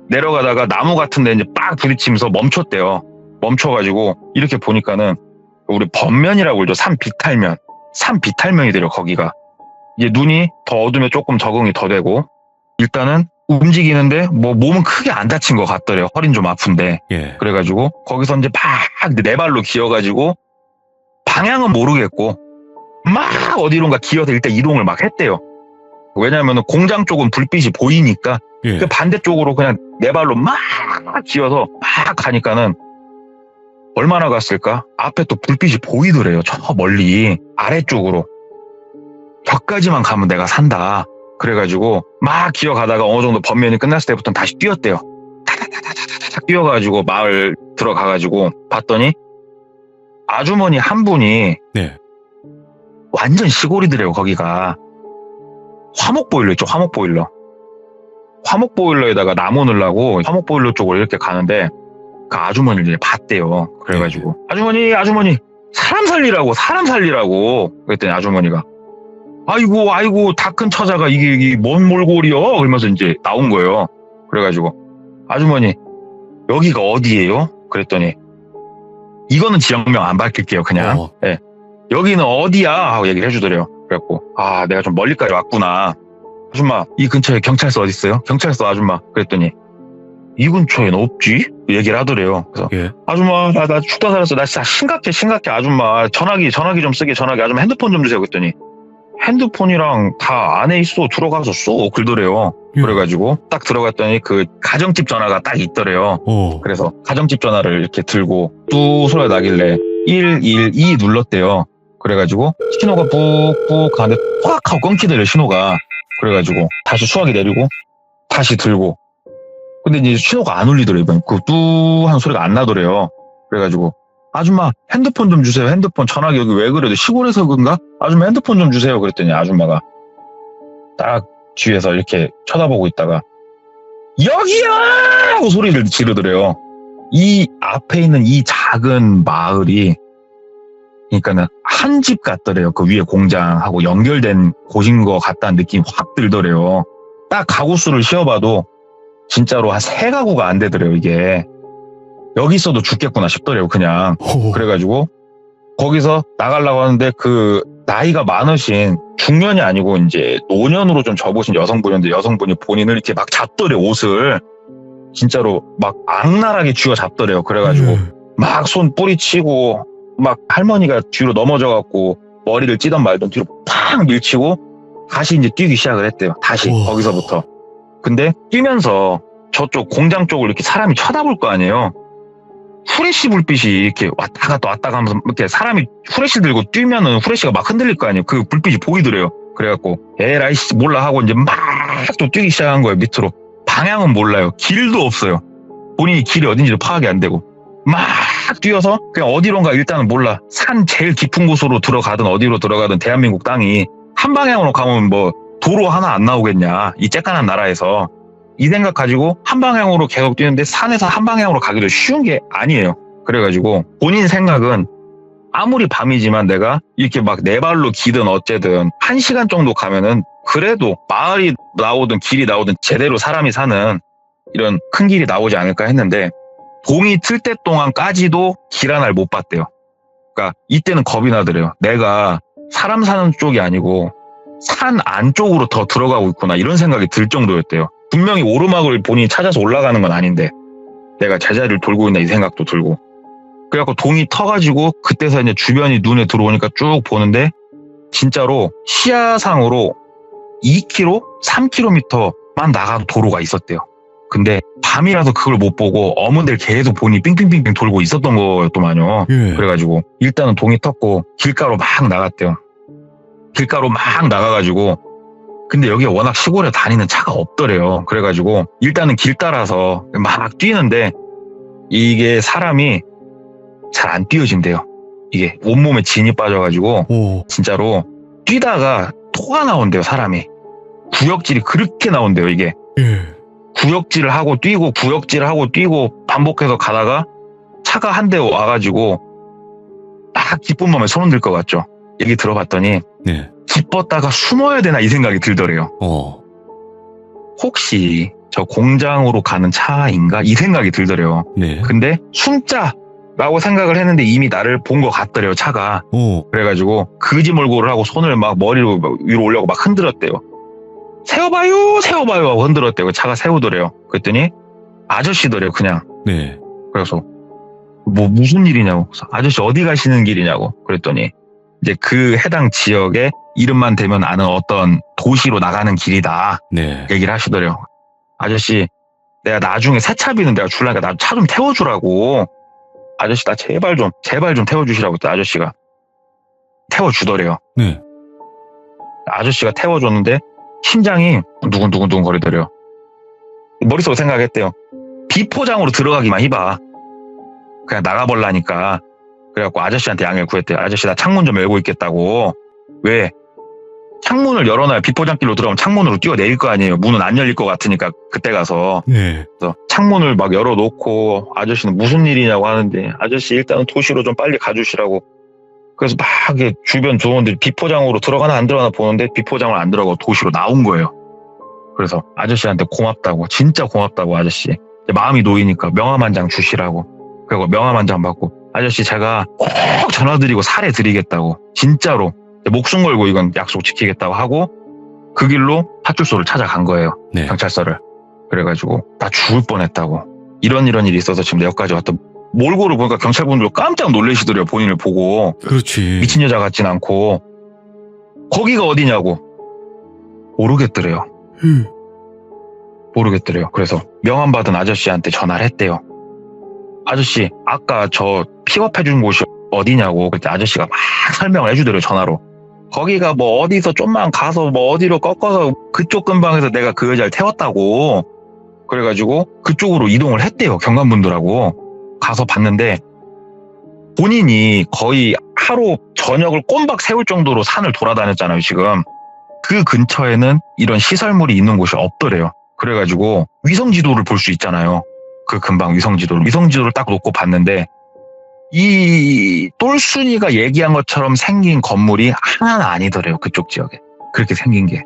내려가다가 나무 같은데 이제 빡 부딪히면서 멈췄대요. 멈춰가지고 이렇게 보니까는 우리 번면이라고 그러죠. 산 비탈면이 돼요. 거기가 이제 눈이 더 어두면 조금 적응이 더 되고 일단은 움직이는데 뭐 몸은 크게 안 다친 것 같더래요. 허리는 좀 아픈데. 예. 그래가지고 거기서 이제 막 네 발로 기어가지고 방향은 모르겠고 막 어디론가 기어서 일단 이동을 막 했대요. 왜냐하면 공장 쪽은 불빛이 보이니까 예. 그 반대쪽으로 그냥 네 발로 막 기어서 막 가니까는 얼마나 갔을까? 앞에 또 불빛이 보이더래요. 저 멀리 아래쪽으로. 저까지만 가면 내가 산다. 그래가지고 막 기어가다가 어느 정도 번면이 끝났을 때부터는 다시 뛰었대요. 탁 뛰어가지고 마을 들어가가지고 봤더니 아주머니 한 분이 네. 완전 시골이더래요. 거기가 화목보일러 있죠. 화목보일러. 화목보일러에다가 나무 넣으려고 화목보일러 쪽으로 이렇게 가는데 그 아주머니를 봤대요. 그래가지고 아주머니 사람 살리라고 그랬더니 아주머니가 아이고 다 큰 처자가 이게 뭔 몰골이요? 그러면서 이제 나온 거예요. 그래가지고 아주머니 여기가 어디예요? 그랬더니 이거는 지역명 안 밝힐게요. 그냥 네. 여기는 어디야? 하고 얘기를 해주더래요. 그래갖고 내가 좀 멀리까지 왔구나. 아줌마 이 근처에 경찰서 어디 있어요? 경찰서 아줌마. 그랬더니 이 근처엔 없지? 얘기를 하더래요. 그래서 예. 아줌마 나 죽다 살았어. 나 진짜 심각해 아줌마. 전화기 좀 쓰게 전화기. 아줌마 핸드폰 좀 주세요. 그랬더니 핸드폰이랑 다 안에 있어. 들어가서 써. 그러더래요. 그래가지고 딱 들어갔더니 그 가정집 전화가 딱 있더래요. 그래서 가정집 전화를 이렇게 들고 뚝 소리가 나길래 112 눌렀대요. 그래가지고 신호가 뿍뿍 가는데 확 하고 끊기더래요. 신호가. 그래가지고 다시 수화기 내리고 다시 들고 근데 이제 신호가 안 울리더래요. 그 뚜 하는 소리가 안 나더래요. 그래가지고 아줌마 핸드폰 좀 주세요. 핸드폰 전화기 여기 왜 그래도 시골에서 그런가? 아줌마 핸드폰 좀 주세요. 그랬더니 아줌마가 딱 뒤에서 이렇게 쳐다보고 있다가 여기야! 하고 소리를 지르더래요. 이 앞에 있는 이 작은 마을이 그러니까는 한 집 같더래요. 그 위에 공장하고 연결된 곳인 것 같다는 느낌이 확 들더래요. 딱 가구 수를 씌워봐도 진짜로 한 3가구가 안 되더래요. 이게 여기 있어도 죽겠구나 싶더래요. 그냥 그래가지고 거기서 나가려고 하는데 그 나이가 많으신 중년이 아니고 이제 노년으로 좀 접으신 여성분인데 여성분이 본인을 이렇게 막 잡더래요. 옷을 진짜로 막 악랄하게 쥐어 잡더래요. 그래가지고 막 손 뿌리치고 막 할머니가 뒤로 넘어져갖고 머리를 찌던 말던 뒤로 팍 밀치고 다시 이제 뛰기 시작을 했대요. 다시 거기서부터. 근데 뛰면서 저쪽 공장 쪽을 이렇게 사람이 쳐다볼 거 아니에요. 후레쉬 불빛이 이렇게 왔다 갔다 하면서 이렇게 사람이 후레쉬 들고 뛰면은 후레쉬가 막 흔들릴 거 아니에요. 그 불빛이 보이더래요. 그래갖고 에라이 몰라 하고 이제 막 또 뛰기 시작한 거예요. 밑으로. 방향은 몰라요. 길도 없어요. 본인이 길이 어딘지도 파악이 안 되고 막 뛰어서 그냥 어디론가 일단은 몰라. 산 제일 깊은 곳으로 들어가든 어디로 들어가든 대한민국 땅이 한 방향으로 가면 뭐 도로 하나 안 나오겠냐. 이 쬐깐한 나라에서. 이 생각 가지고 한 방향으로 계속 뛰는데 산에서 한 방향으로 가기도 쉬운 게 아니에요. 그래가지고 본인 생각은 아무리 밤이지만 내가 이렇게 막 네 발로 기든 어쨌든 1시간 정도 가면은 그래도 마을이 나오든 길이 나오든 제대로 사람이 사는 이런 큰 길이 나오지 않을까 했는데 동이 틀 때 동안까지도 길 하나를 못 봤대요. 그러니까 이때는 겁이 나더래요. 내가 사람 사는 쪽이 아니고 산 안쪽으로 더 들어가고 있구나 이런 생각이 들 정도였대요. 분명히 오르막을 본인이 찾아서 올라가는 건 아닌데 내가 제자리를 돌고 있나 이 생각도 들고 그래갖고 동이 터가지고 그때서 이제 주변이 눈에 들어오니까 쭉 보는데 진짜로 시야상으로 2km, 3km만 나가도 도로가 있었대요. 근데 밤이라서 그걸 못 보고 어문들 계속 본인이 빙빙빙빙 돌고 있었던 거였더만요. 그래가지고 일단은 동이 텄고 길가로 막 나갔대요. 길가로 막 나가가지고 근데 여기가 워낙 시골에 다니는 차가 없더래요. 그래가지고 일단은 길 따라서 막 뛰는데 이게 사람이 잘 안 뛰어진대요. 이게 온몸에 진이 빠져가지고 진짜로 뛰다가 토가 나온대요. 사람이. 구역질이 그렇게 나온대요. 이게. 구역질을 하고 뛰고 구역질을 하고 뛰고 반복해서 가다가 차가 한 대 와가지고 딱 기쁜 마음에 손 흔들 것 같죠. 얘기 들어봤더니 기뻤다가 숨어야 되나 이 생각이 들더래요. 혹시 저 공장으로 가는 차인가 이 생각이 들더래요. 근데 숨자라고 생각을 했는데 이미 나를 본 것 같더래요. 차가. 그래가지고 그지몰골을 하고 손을 막 머리로 위로 올려고 막 흔들었대요. 세워봐요 하고 흔들었대요. 차가 세우더래요. 그랬더니 아저씨더래요. 그냥. 그래서 뭐 무슨 일이냐고. 아저씨 어디 가시는 길이냐고. 그랬더니 이제 그 해당 지역에 이름만 대면 아는 어떤 도시로 나가는 길이다. 얘기를 하시더래요. 아저씨 내가 나중에 세차비는 내가 줄라니까 나 차 좀 태워주라고. 아저씨 나 제발 좀 태워주시라고 했더니 아저씨가 태워주더래요. 아저씨가 태워줬는데 심장이 두근두근 거리더래요. 머릿속으로 생각했대요. 비포장으로 들어가기만 해봐. 그냥 나가볼라니까. 그래갖고 아저씨한테 양해를 구했대요. 아저씨 나 창문 좀 열고 있겠다고. 왜? 창문을 열어놔야 비포장길로 들어가면 창문으로 뛰어내릴 거 아니에요. 문은 안 열릴 것 같으니까 그때 가서. 네. 그래서 창문을 막 열어놓고 아저씨는 무슨 일이냐고 하는데 아저씨 일단은 도시로 좀 빨리 가주시라고. 그래서 막 이게 주변 조원들이 비포장으로 들어가나 안 들어가나 보는데 비포장을 안 들어가고 도시로 나온 거예요. 그래서 아저씨한테 고맙다고, 진짜 고맙다고 아저씨. 마음이 놓이니까 명함 한 장 주시라고. 그리고 명함 한 장 받고 아저씨 제가 꼭 전화드리고 살해드리겠다고. 진짜로 목숨 걸고 이건 약속 지키겠다고 하고 그 길로 파출소를 찾아간 거예요. 네. 경찰서를. 그래가지고 나 죽을 뻔했다고. 이런 일이 있어서 지금 내 여기까지 왔다. 몰고를 보니까 경찰분들 깜짝 놀라시더래요. 본인을 보고. 그렇지. 미친 여자 같진 않고. 거기가 어디냐고. 모르겠더래요. 모르겠더래요. 그래서 명함 받은 아저씨한테 전화를 했대요. 아저씨 아까 저 픽업해 준 곳이 어디냐고. 그때 아저씨가 막 설명을 해주더래요. 전화로. 거기가 뭐 어디서 좀만 가서 뭐 어디로 꺾어서 그쪽 근방에서 내가 그 여자를 태웠다고. 그래가지고 그쪽으로 이동을 했대요. 경관분들하고. 가서 봤는데 본인이 거의 하루 저녁을 꼬박 세울 정도로 산을 돌아다녔잖아요. 지금. 그 근처에는 이런 시설물이 있는 곳이 없더래요. 그래가지고 위성지도를 볼 수 있잖아요. 그 근방 위성지도를 딱 놓고 봤는데 이 똘순이가 얘기한 것처럼 생긴 건물이 하나는 아니더래요. 그쪽 지역에. 그렇게 생긴 게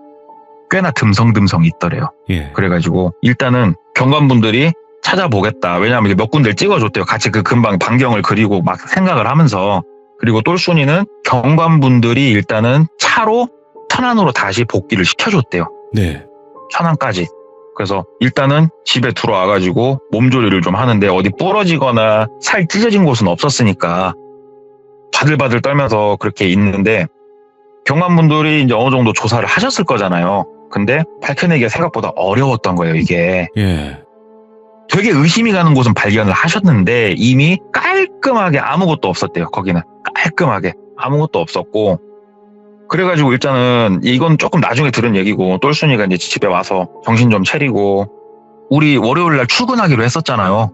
꽤나 듬성듬성 있더래요. 예. 그래가지고 일단은 경관분들이 찾아보겠다. 왜냐하면 몇 군데를 찍어줬대요. 같이 그 근방 반경을 그리고 막 생각을 하면서. 그리고 똘순이는 경관분들이 일단은 차로 천안으로 다시 복귀를 시켜줬대요. 네. 천안까지. 그래서 일단은 집에 들어와가지고 몸조리를 좀 하는데 어디 부러지거나 살 찢어진 곳은 없었으니까 바들바들 떨면서 그렇게 있는데 경관분들이 이제 어느 정도 조사를 하셨을 거잖아요. 근데 밝혀내기가 생각보다 어려웠던 거예요, 이게. 예. 되게 의심이 가는 곳은 발견을 하셨는데 이미 깔끔하게 아무것도 없었대요. 거기는 깔끔하게 아무것도 없었고. 그래가지고 일단은 이건 조금 나중에 들은 얘기고 똘순이가 이제 집에 와서 정신 좀 차리고 우리 월요일 날 출근하기로 했었잖아요.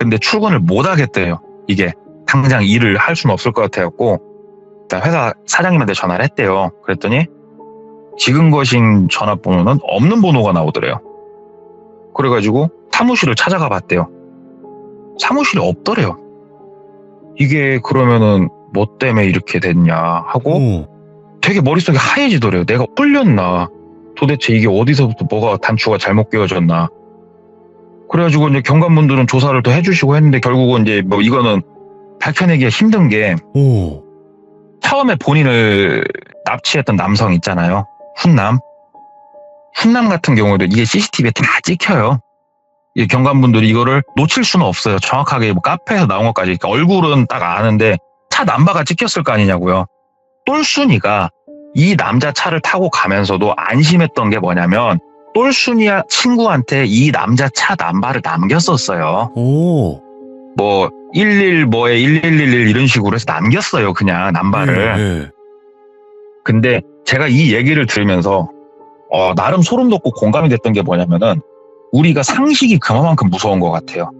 근데 출근을 못 하겠대요. 이게 당장 일을 할 수는 없을 것 같아갖고 일단 회사 사장님한테 전화를 했대요. 그랬더니 지금 거신 전화번호는 없는 번호가 나오더래요. 그래가지고 사무실을 찾아가 봤대요. 사무실이 없더래요. 이게 그러면은 뭐 때문에 이렇게 됐냐 하고 오. 되게 머릿속이 하얘지더래요. 내가 홀렸나? 도대체 이게 어디서부터 뭐가 단추가 잘못 끼워졌나? 그래가지고 이제 경관분들은 조사를 또 해주시고 했는데 결국은 이제 뭐 이거는 밝혀내기가 힘든 게 오. 처음에 본인을 납치했던 남성 있잖아요. 훈남 같은 경우에도 이게 CCTV에 다 찍혀요. 이 경관분들이 이거를 놓칠 수는 없어요. 정확하게 뭐 카페에서 나온 것까지. 그러니까 얼굴은 딱 아는데 차 남바가 찍혔을 거 아니냐고요. 똘순이가 이 남자 차를 타고 가면서도 안심했던 게 뭐냐면 똘순이 친구한테 이 남자 차 남바를 남겼었어요. 오. 뭐 1111 이런 식으로 해서 남겼어요. 그냥 남바를. 예. 근데 제가 이 얘기를 들으면서 나름 소름 돋고 공감이 됐던 게 뭐냐면은 우리가 상식이 그만큼 무서운 것 같아요.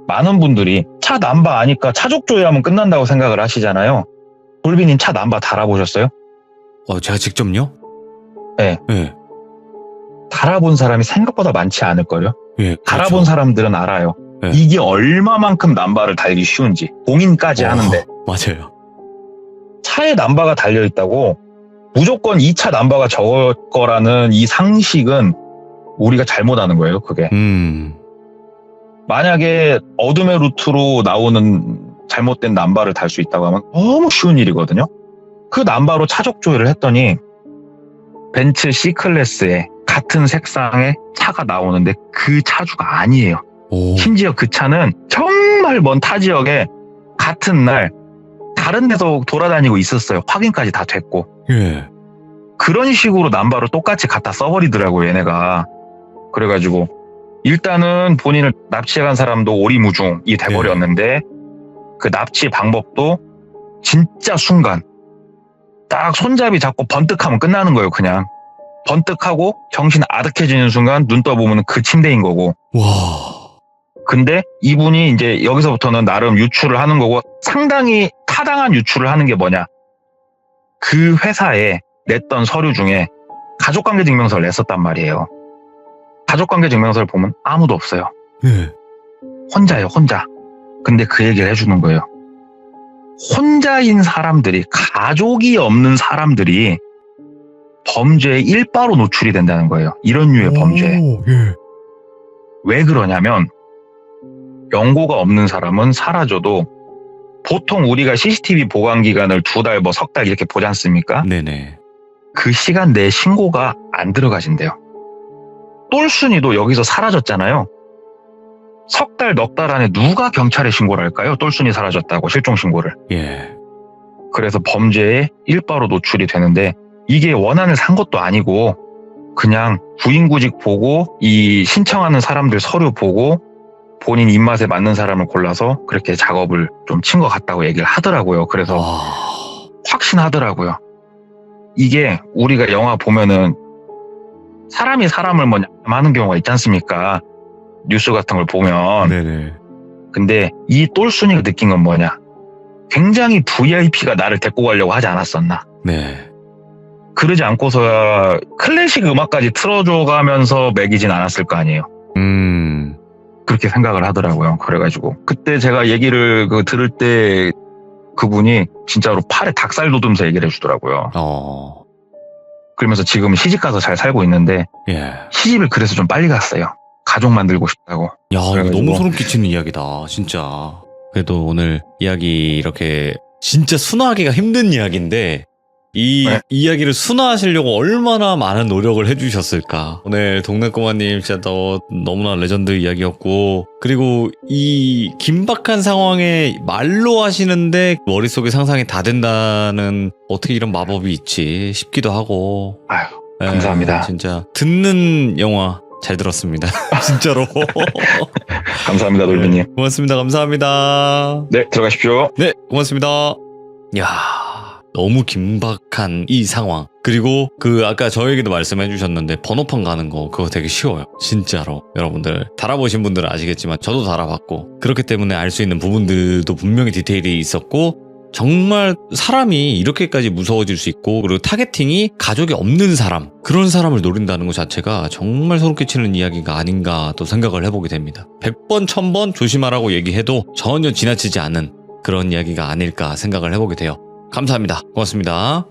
많은 분들이 차 남바 아니까 차족 조회하면 끝난다고 생각을 하시잖아요. 돌비님 차 남바 달아보셨어요? 제가 직접요? 네. 예. 달아본 사람이 생각보다 많지 않을걸요? 예. 그렇죠. 달아본 사람들은 알아요. 네. 이게 얼마만큼 남바를 달기 쉬운지. 공인까지 하는데. 맞아요. 차에 남바가 달려있다고 무조건 이 차 남바가 저걸 거라는 이 상식은 우리가 잘못하는 거예요, 그게. 만약에 어둠의 루트로 나오는 잘못된 남바를 달 수 있다고 하면 너무 쉬운 일이거든요. 그 남바로 차적 조회를 했더니 벤츠 C클래스에 같은 색상의 차가 나오는데 그 차주가 아니에요. 오. 심지어 그 차는 정말 먼 타 지역에 같은 날 다른 데서 돌아다니고 있었어요. 확인까지 다 됐고. 예. 그런 식으로 남바로 똑같이 갖다 써버리더라고요, 얘네가. 그래가지고 일단은 본인을 납치해간 사람도 오리무중이 돼버렸는데 그 납치 방법도 진짜 순간 딱 손잡이 잡고 번뜩하면 끝나는 거예요. 그냥 번뜩하고 정신 아득해지는 순간 눈 떠보면 그 침대인 거고. 와. 근데 이분이 이제 여기서부터는 나름 유출을 하는 거고 상당히 타당한 유출을 하는 게 뭐냐. 그 회사에 냈던 서류 중에 가족관계증명서를 냈었단 말이에요. 가족관계증명서를 보면 아무도 없어요. 네. 혼자예요, 혼자. 근데 그 얘기를 해주는 거예요. 혼자인 사람들이, 가족이 없는 사람들이 범죄에 일바로 노출이 된다는 거예요. 이런 류의 범죄에. 예. 왜 그러냐면 연고가 없는 사람은 사라져도 보통 우리가 CCTV 보관 기간을 2달, 뭐 석 달 이렇게 보지 않습니까? 네네. 그 시간 내에 신고가 안 들어가진대요. 똘순이도 여기서 사라졌잖아요. 석 달, 넉 달 안에 누가 경찰에 신고를 할까요? 똘순이 사라졌다고 실종 신고를. 예. 그래서 범죄에 일바로 노출이 되는데 이게 원한을 산 것도 아니고 그냥 구인구직 보고 이 신청하는 사람들 서류 보고 본인 입맛에 맞는 사람을 골라서 그렇게 작업을 좀 친 것 같다고 얘기를 하더라고요. 그래서 확신하더라고요. 이게 우리가 영화 보면은 사람이 사람을 뭐 하는 경우가 있지 않습니까? 뉴스 같은 걸 보면. 네네. 근데 이 똘순이가 느낀 건 뭐냐? 굉장히 VIP가 나를 데리고 가려고 하지 않았었나? 네. 그러지 않고서야 클래식 음악까지 틀어줘가면서 매기진 않았을 거 아니에요. 그렇게 생각을 하더라고요. 그래가지고 그때 제가 얘기를 들을 때 그분이 진짜로 팔에 닭살 돋으면서 얘기를 해주더라고요. 그러면서 지금 시집 가서 잘 살고 있는데 예. 시집을 그래서 좀 빨리 갔어요. 가족 만들고 싶다고. 야, 이거 그래가지고. 너무 소름 끼치는 이야기다, 진짜. 그래도 오늘 이야기 이렇게 진짜 순화하기가 힘든 이야기인데 이 네. 이야기를 순화하시려고 얼마나 많은 노력을 해주셨을까. 오늘 동네꼬마님 진짜 너무나 레전드 이야기였고, 그리고 이 긴박한 상황에 말로 하시는데 머릿속에 상상이 다 된다는 어떻게 이런 마법이 있지 싶기도 하고. 아유, 감사합니다. 진짜 듣는 영화 잘 들었습니다. 진짜로. 감사합니다, 놀비님. 고맙습니다. 감사합니다. 네, 들어가십시오. 네, 고맙습니다. 야, 너무 긴박한 이 상황. 그리고 아까 저에게도 말씀해 주셨는데 번호판 가는 거 그거 되게 쉬워요. 진짜로. 여러분들 달아보신 분들은 아시겠지만 저도 달아봤고, 그렇기 때문에 알 수 있는 부분들도 분명히 디테일이 있었고, 정말 사람이 이렇게까지 무서워질 수 있고, 그리고 타겟팅이 가족이 없는 사람, 그런 사람을 노린다는 것 자체가 정말 소름 끼치는 이야기가 아닌가 또 생각을 해보게 됩니다. 100번 1000번 조심하라고 얘기해도 전혀 지나치지 않은 그런 이야기가 아닐까 생각을 해보게 돼요. 감사합니다. 고맙습니다.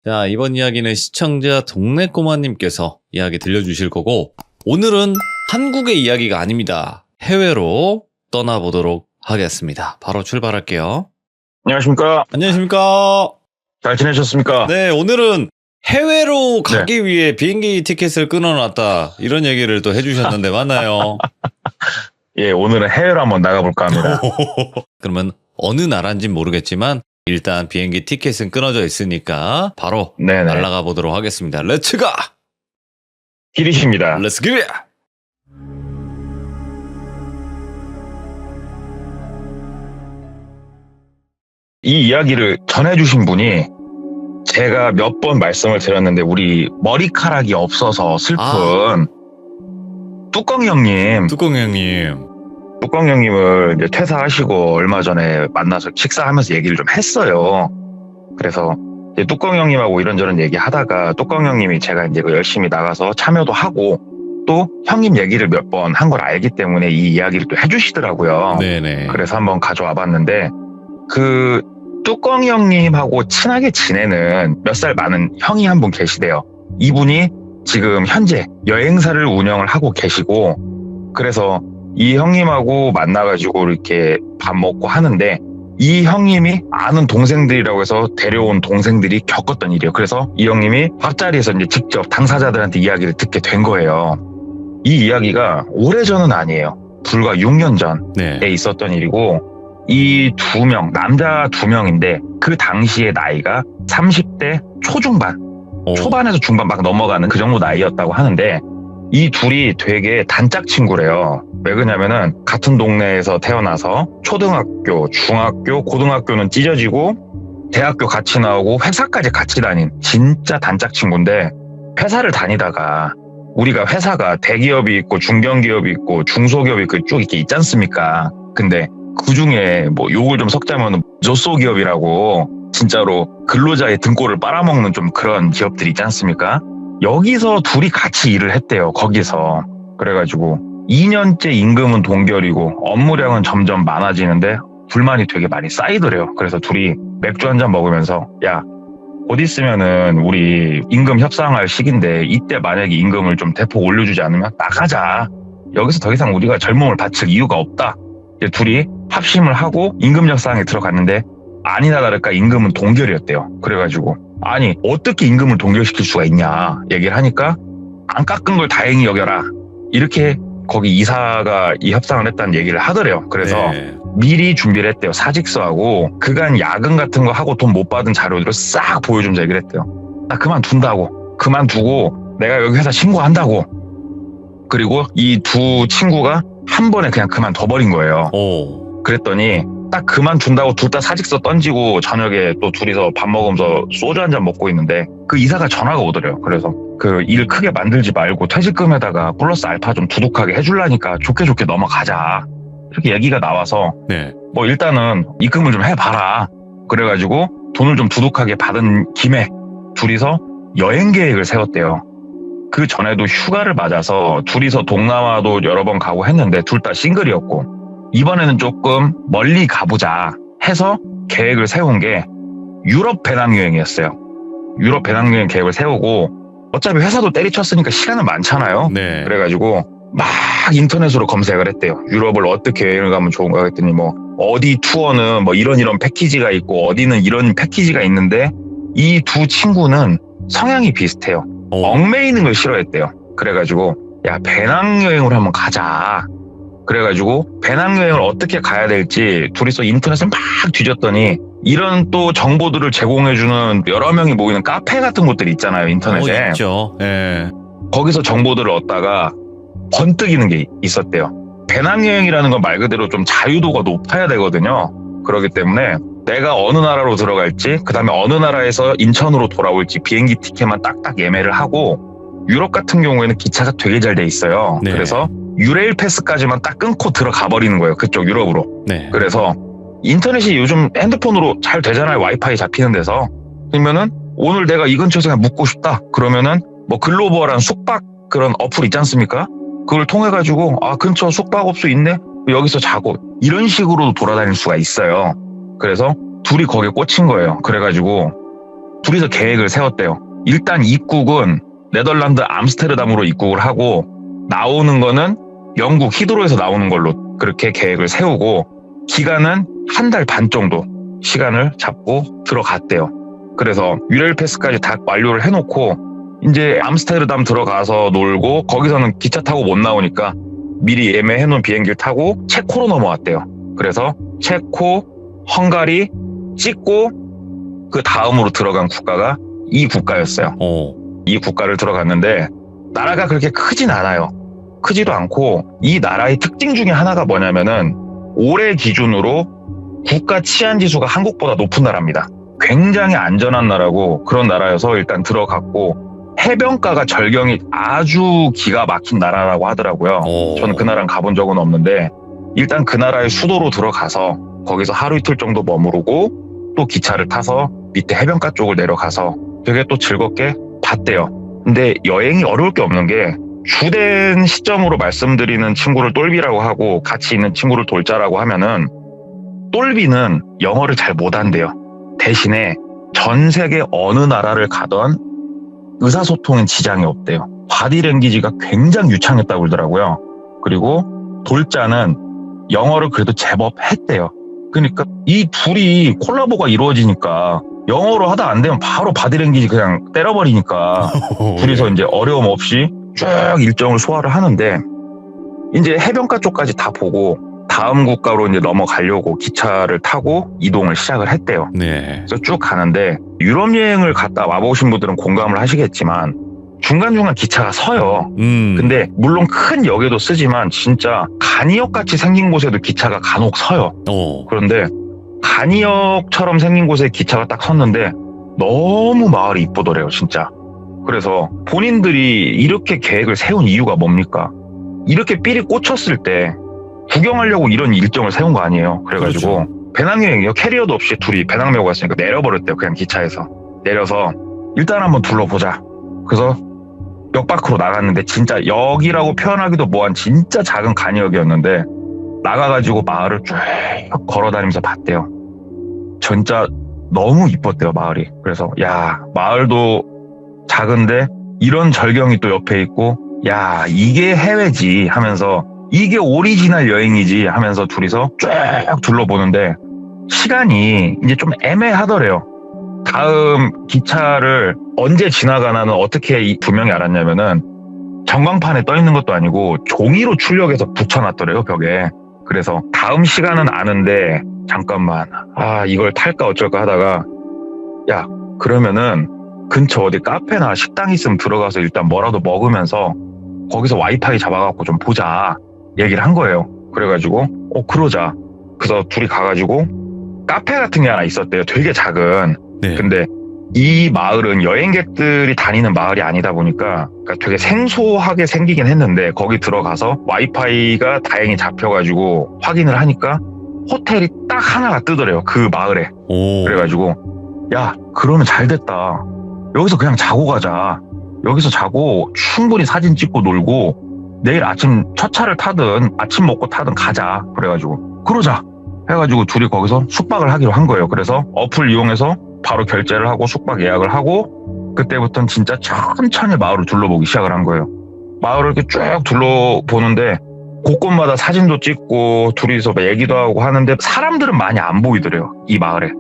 자, 이번 이야기는 시청자 동네꼬마님께서 이야기 들려주실 거고, 오늘은 한국의 이야기가 아닙니다. 해외로 떠나보도록 하겠습니다. 바로 출발할게요. 안녕하십니까? 안녕하십니까? 잘 지내셨습니까? 네, 오늘은 해외로 가기 위해 비행기 티켓을 끊어놨다, 이런 얘기를 또 해주셨는데 맞나요? 예, 오늘은 해외로 한번 나가볼까 합니다. 그러면 어느 나라인지는 모르겠지만 일단 비행기 티켓은 끊어져 있으니까 바로 네네. 날아가 보도록 하겠습니다. 렛츠 가! 길이십니다. 렛츠 기릿! 이 이야기를 전해주신 분이 제가 몇 번 말씀을 드렸는데 우리 머리카락이 없어서 슬픈 뚜껑이 형님. 뚜껑 형님. 뚜껑 형님을 이제 퇴사하시고 얼마 전에 만나서 식사하면서 얘기를 좀 했어요. 그래서 이제 뚜껑 형님하고 이런저런 얘기 하다가 뚜껑 형님이 제가 이제 열심히 나가서 참여도 하고 또 형님 얘기를 몇 번 한 걸 알기 때문에 이 이야기를 또 해주시더라고요. 네네. 그래서 한번 가져와 봤는데 그 뚜껑 형님하고 친하게 지내는 몇 살 많은 형이 한 분 계시대요. 이분이 지금 현재 여행사를 운영을 하고 계시고, 그래서 이 형님하고 만나가지고 이렇게 밥 먹고 하는데 이 형님이 아는 동생들이라고 해서 데려온 동생들이 겪었던 일이에요. 그래서 이 형님이 밥자리에서 이제 직접 당사자들한테 이야기를 듣게 된 거예요. 이 이야기가 오래전은 아니에요. 불과 6년 전에 네. 있었던 일이고, 이 2명, 남자 2명인데 그 당시의 나이가 30대 초중반, 초반에서 중반 막 넘어가는 그 정도 나이였다고 하는데 이 둘이 되게 단짝 친구래요. 왜 그러냐면은 같은 동네에서 태어나서 초등학교, 중학교, 고등학교는 찢어지고 대학교 같이 나오고 회사까지 같이 다닌 진짜 단짝 친구인데 회사를 다니다가 우리가 회사가 대기업이 있고 중견기업이 있고 중소기업이 있고 쭉 이렇게 있지 않습니까? 근데 그 중에 뭐 욕을 좀 섞자면 조소기업이라고 진짜로 근로자의 등골을 빨아먹는 좀 그런 기업들이 있지 않습니까? 여기서 둘이 같이 일을 했대요. 거기서. 그래가지고 2년째 임금은 동결이고 업무량은 점점 많아지는데 불만이 되게 많이 쌓이더래요. 그래서 둘이 맥주 한잔 먹으면서 야, 곧 있으면은 우리 임금 협상할 시기인데 이때 만약에 임금을 좀 대폭 올려주지 않으면 나가자. 여기서 더 이상 우리가 젊음을 바칠 이유가 없다. 이제 둘이 합심을 하고 임금 협상에 들어갔는데 아니나 다를까 임금은 동결이었대요. 그래가지고 아니 어떻게 임금을 동결시킬 수가 있냐 얘기를 하니까 안 깎은 걸 다행히 여겨라. 이렇게 거기 이사가 이 협상을 했다는 얘기를 하더래요. 그래서 네. 미리 준비를 했대요. 사직서하고 그간 야근 같은 거 하고 돈 못 받은 자료들을 싹 보여주면서 얘기를 했대요. 나 그만둔다고. 그만두고 내가 여기 회사 신고한다고. 그리고 이 두 친구가 한 번에 그냥 그만둬버린 거예요. 그랬더니 딱 그만둔다고 둘 다 사직서 던지고 저녁에 또 둘이서 밥 먹으면서 소주 한잔 먹고 있는데 그 이사가 전화가 오더래요. 그래서 그 일 크게 만들지 말고 퇴직금에다가 플러스 알파 좀 두둑하게 해줄라니까 좋게 좋게 넘어가자. 이렇게 얘기가 나와서 네. 뭐 일단은 입금을 좀 해봐라. 그래가지고 돈을 좀 두둑하게 받은 김에 둘이서 여행 계획을 세웠대요. 그 전에도 휴가를 맞아서 둘이서 동남아도 여러 번 가고 했는데 둘 다 싱글이었고 이번에는 조금 멀리 가보자 해서 계획을 세운 게 유럽 배낭여행이었어요. 유럽 배낭여행 계획을 세우고 어차피 회사도 때리쳤으니까 시간은 많잖아요. 네. 그래가지고 막 인터넷으로 검색을 했대요. 유럽을 어떻게 여행을 가면 좋은가 했더니 뭐 어디 투어는 뭐 이런 패키지가 있고 어디는 이런 패키지가 있는데 이 두 친구는 성향이 비슷해요. 얽매이는 걸 싫어했대요. 그래가지고 야 배낭여행으로 한번 가자. 그래가지고 배낭여행을 어떻게 가야 될지 둘이서 인터넷을 막 뒤졌더니 이런 또 정보들을 제공해주는 여러 명이 모이는 카페 같은 곳들이 있잖아요. 인터넷에. 있죠. 네. 거기서 정보들을 얻다가 번뜩이는 게 있었대요. 배낭여행이라는 건 말 그대로 좀 자유도가 높아야 되거든요. 그렇기 때문에 내가 어느 나라로 들어갈지 그 다음에 어느 나라에서 인천으로 돌아올지 비행기 티켓만 딱딱 예매를 하고 유럽 같은 경우에는 기차가 되게 잘 돼 있어요. 네. 그래서 유레일 패스까지만 딱 끊고 들어가 버리는 거예요. 그쪽 유럽으로. 네. 그래서 인터넷이 요즘 핸드폰으로 잘 되잖아요. 와이파이 잡히는 데서. 그러면은 오늘 내가 이 근처에서 그냥 묵고 싶다. 그러면은 뭐 글로벌한 숙박 그런 어플 있지 않습니까? 그걸 통해 가지고 아 근처 숙박업소 있네. 여기서 자고 이런 식으로도 돌아다닐 수가 있어요. 그래서 둘이 거기에 꽂힌 거예요. 그래가지고 둘이서 계획을 세웠대요. 일단 입국은 네덜란드 암스테르담으로 입국을 하고 나오는 거는 영국 히드로에서 나오는 걸로 그렇게 계획을 세우고 기간은 1달 반 정도 시간을 잡고 들어갔대요. 그래서 유레일 패스까지 다 완료를 해놓고 이제 암스테르담 들어가서 놀고 거기서는 기차 타고 못 나오니까 미리 예매해놓은 비행기를 타고 체코로 넘어왔대요. 그래서 체코, 헝가리 찍고 그 다음으로 들어간 국가가 이 국가였어요. 이 국가를 들어갔는데 나라가 그렇게 크진 않아요. 크지도 않고 이 나라의 특징 중에 하나가 뭐냐면은 올해 기준으로 국가 치안 지수가 한국보다 높은 나라입니다. 굉장히 안전한 나라고 그런 나라여서 일단 들어갔고 해변가가 절경이 아주 기가 막힌 나라라고 하더라고요. 저는 그 나라는 가본 적은 없는데 일단 그 나라의 수도로 들어가서 거기서 하루 이틀 정도 머무르고 또 기차를 타서 밑에 해변가 쪽을 내려가서 되게 또 즐겁게 봤대요. 근데 여행이 어려울 게 없는 게 주된 시점으로 말씀드리는 친구를 똘비라고 하고 같이 있는 친구를 돌자라고 하면은 똘비는 영어를 잘 못한대요. 대신에 전 세계 어느 나라를 가던 의사소통엔 지장이 없대요. 바디랭귀지가 굉장히 유창했다고 그러더라고요. 그리고 돌자는 영어를 그래도 제법 했대요. 그러니까 이 둘이 콜라보가 이루어지니까 영어로 하다 안 되면 바로 바디랭귀지 그냥 때려버리니까 둘이서 이제 어려움 없이 쭉 일정을 소화를 하는데 이제 해변가 쪽까지 다 보고 다음 국가로 이제 넘어가려고 기차를 타고 이동을 시작을 했대요. 네. 그래서 쭉 가는데 유럽 여행을 갔다 와보신 분들은 공감을 하시겠지만 중간중간 기차가 서요. 근데 물론 큰 역에도 쓰지만 진짜 간이역같이 생긴 곳에도 기차가 간혹 서요. 그런데 간이역처럼 생긴 곳에 기차가 딱 섰는데 너무 마을이 이쁘더래요, 진짜. 그래서 본인들이 이렇게 계획을 세운 이유가 뭡니까? 이렇게 삘이 꽂혔을 때 구경하려고 이런 일정을 세운 거 아니에요. 그래가지고 그렇죠. 배낭여행이요. 캐리어도 없이 둘이 배낭 메고 갔으니까 내려버렸대요. 그냥 기차에서. 내려서 일단 한번 둘러보자. 그래서 역 밖으로 나갔는데 진짜 역이라고 표현하기도 뭐한 진짜 작은 간이역이었는데 나가가지고 마을을 쭉 걸어다니면서 봤대요. 진짜 너무 이뻤대요, 마을이. 그래서 야, 마을도 작은데 이런 절경이 또 옆에 있고 야, 이게 해외지 하면서 이게 오리지널 여행이지 하면서 둘이서 쭉 둘러보는데 시간이 이제 좀 애매하더래요. 다음 기차를 언제 지나가나는 어떻게 이 두 명이 알았냐면은 전광판에 떠 있는 것도 아니고 종이로 출력해서 붙여놨더래요, 벽에. 그래서 다음 시간은 아는데 잠깐만, 이걸 탈까 어쩔까 하다가 야, 그러면은 근처 어디 카페나 식당 있으면 들어가서 일단 뭐라도 먹으면서 거기서 와이파이 잡아갖고 좀 보자 얘기를 한 거예요. 그래가지고 그러자. 그래서 둘이 가가지고 카페 같은 게 하나 있었대요. 되게 작은. 네. 근데 이 마을은 여행객들이 다니는 마을이 아니다 보니까 그러니까 되게 생소하게 생기긴 했는데 거기 들어가서 와이파이가 다행히 잡혀가지고 확인을 하니까 호텔이 딱 하나가 뜨더래요. 그 마을에. 그래가지고 야, 그러면 잘 됐다. 여기서 그냥 자고 가자. 여기서 자고 충분히 사진 찍고 놀고 내일 아침 첫 차를 타든 아침 먹고 타든 가자. 그래가지고 그러자 해가지고 둘이 거기서 숙박을 하기로 한 거예요. 그래서 어플 이용해서 바로 결제를 하고 숙박 예약을 하고 그때부터는 진짜 천천히 마을을 둘러보기 시작을 한 거예요. 마을을 이렇게 쭉 둘러보는데 곳곳마다 사진도 찍고 둘이서 얘기도 하고 하는데 사람들은 많이 안 보이더래요, 이 마을에.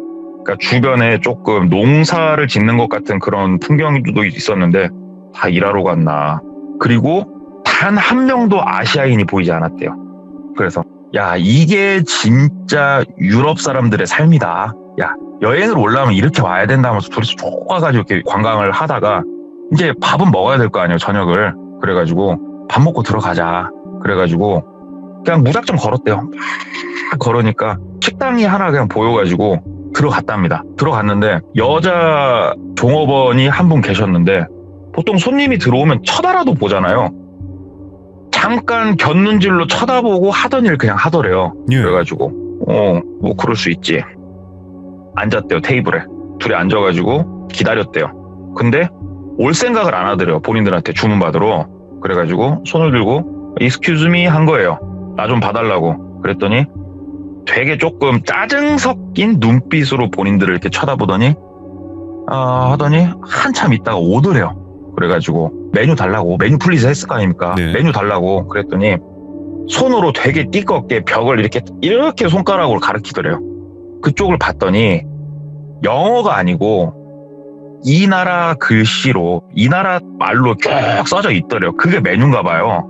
그러니까 주변에 조금 농사를 짓는 것 같은 그런 풍경도 있었는데 다 일하러 갔나. 그리고 단 한 명도 아시아인이 보이지 않았대요. 그래서 야, 이게 진짜 유럽 사람들의 삶이다. 야, 여행을 올라오면 이렇게 와야 된다 하면서 둘이서 쭉 와가지고 이렇게 관광을 하다가 이제 밥은 먹어야 될 거 아니에요, 저녁을. 그래가지고 밥 먹고 들어가자. 그래가지고 그냥 무작정 걸었대요. 막 걸으니까 식당이 하나 그냥 보여가지고 들어갔답니다. 들어갔는데 여자 종업원이 한 분 계셨는데 보통 손님이 들어오면 쳐다라도 보잖아요. 잠깐 곁눈질로 쳐다보고 하던 일 그냥 하더래요. 그래가지고 뭐 그럴 수 있지. 앉았대요, 테이블에. 둘이 앉아가지고 기다렸대요. 근데 올 생각을 안 하더래요, 본인들한테 주문 받으러. 그래가지고 손을 들고 excuse me 한 거예요. 나 좀 봐달라고. 그랬더니 되게 조금 짜증 섞인 눈빛으로 본인들을 이렇게 쳐다보더니 하더니 한참 있다가 오더래요. 그래가지고 메뉴 달라고, 메뉴 플리즈 했을 거 아닙니까? 네. 메뉴 달라고 그랬더니 손으로 되게 띠껍게 벽을 이렇게 손가락으로 가리키더래요. 그쪽을 봤더니 영어가 아니고 이 나라 글씨로 이 나라 말로 쭉 써져 있더래요. 그게 메뉴인가 봐요.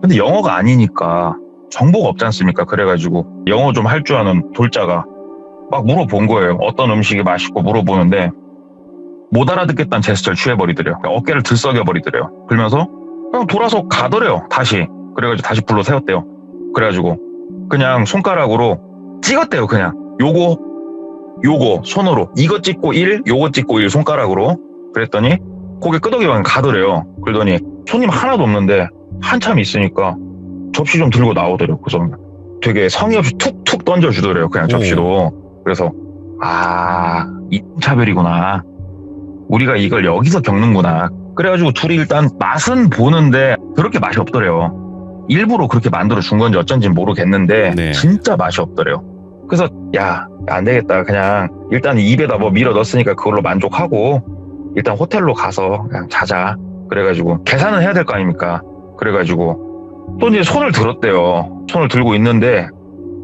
근데 영어가 아니니까 정보가 없지 않습니까? 그래가지고 영어 좀 할 줄 아는 돌자가 막 물어본 거예요. 어떤 음식이 맛있고 물어보는데 못 알아듣겠다는 제스처를 취해버리더래요. 어깨를 들썩여버리더래요. 그러면서 그냥 돌아서 가더래요. 다시. 그래가지고 다시 불러 세웠대요. 그래가지고 그냥 손가락으로 찍었대요. 그냥 요거 손으로 이거 찍고 1, 요거 찍고 1 손가락으로. 그랬더니 고개 끄덕이면 가더래요. 그러더니 손님 하나도 없는데 한참 있으니까 접시 좀 들고 나오더래요. 그래서 되게 성의 없이 툭툭 던져주더래요. 그냥 접시도. 그래서 이차별이구나. 우리가 이걸 여기서 겪는구나. 그래가지고 둘이 일단 맛은 보는데 그렇게 맛이 없더래요. 일부러 그렇게 만들어준 건지 어쩐지 모르겠는데 네. 진짜 맛이 없더래요. 그래서 야, 안 되겠다. 그냥 일단 입에다 뭐 밀어 넣었으니까 그걸로 만족하고 일단 호텔로 가서 그냥 자자. 그래가지고 계산은 해야 될 거 아닙니까? 그래가지고 또 이제 손을 들었대요. 손을 들고 있는데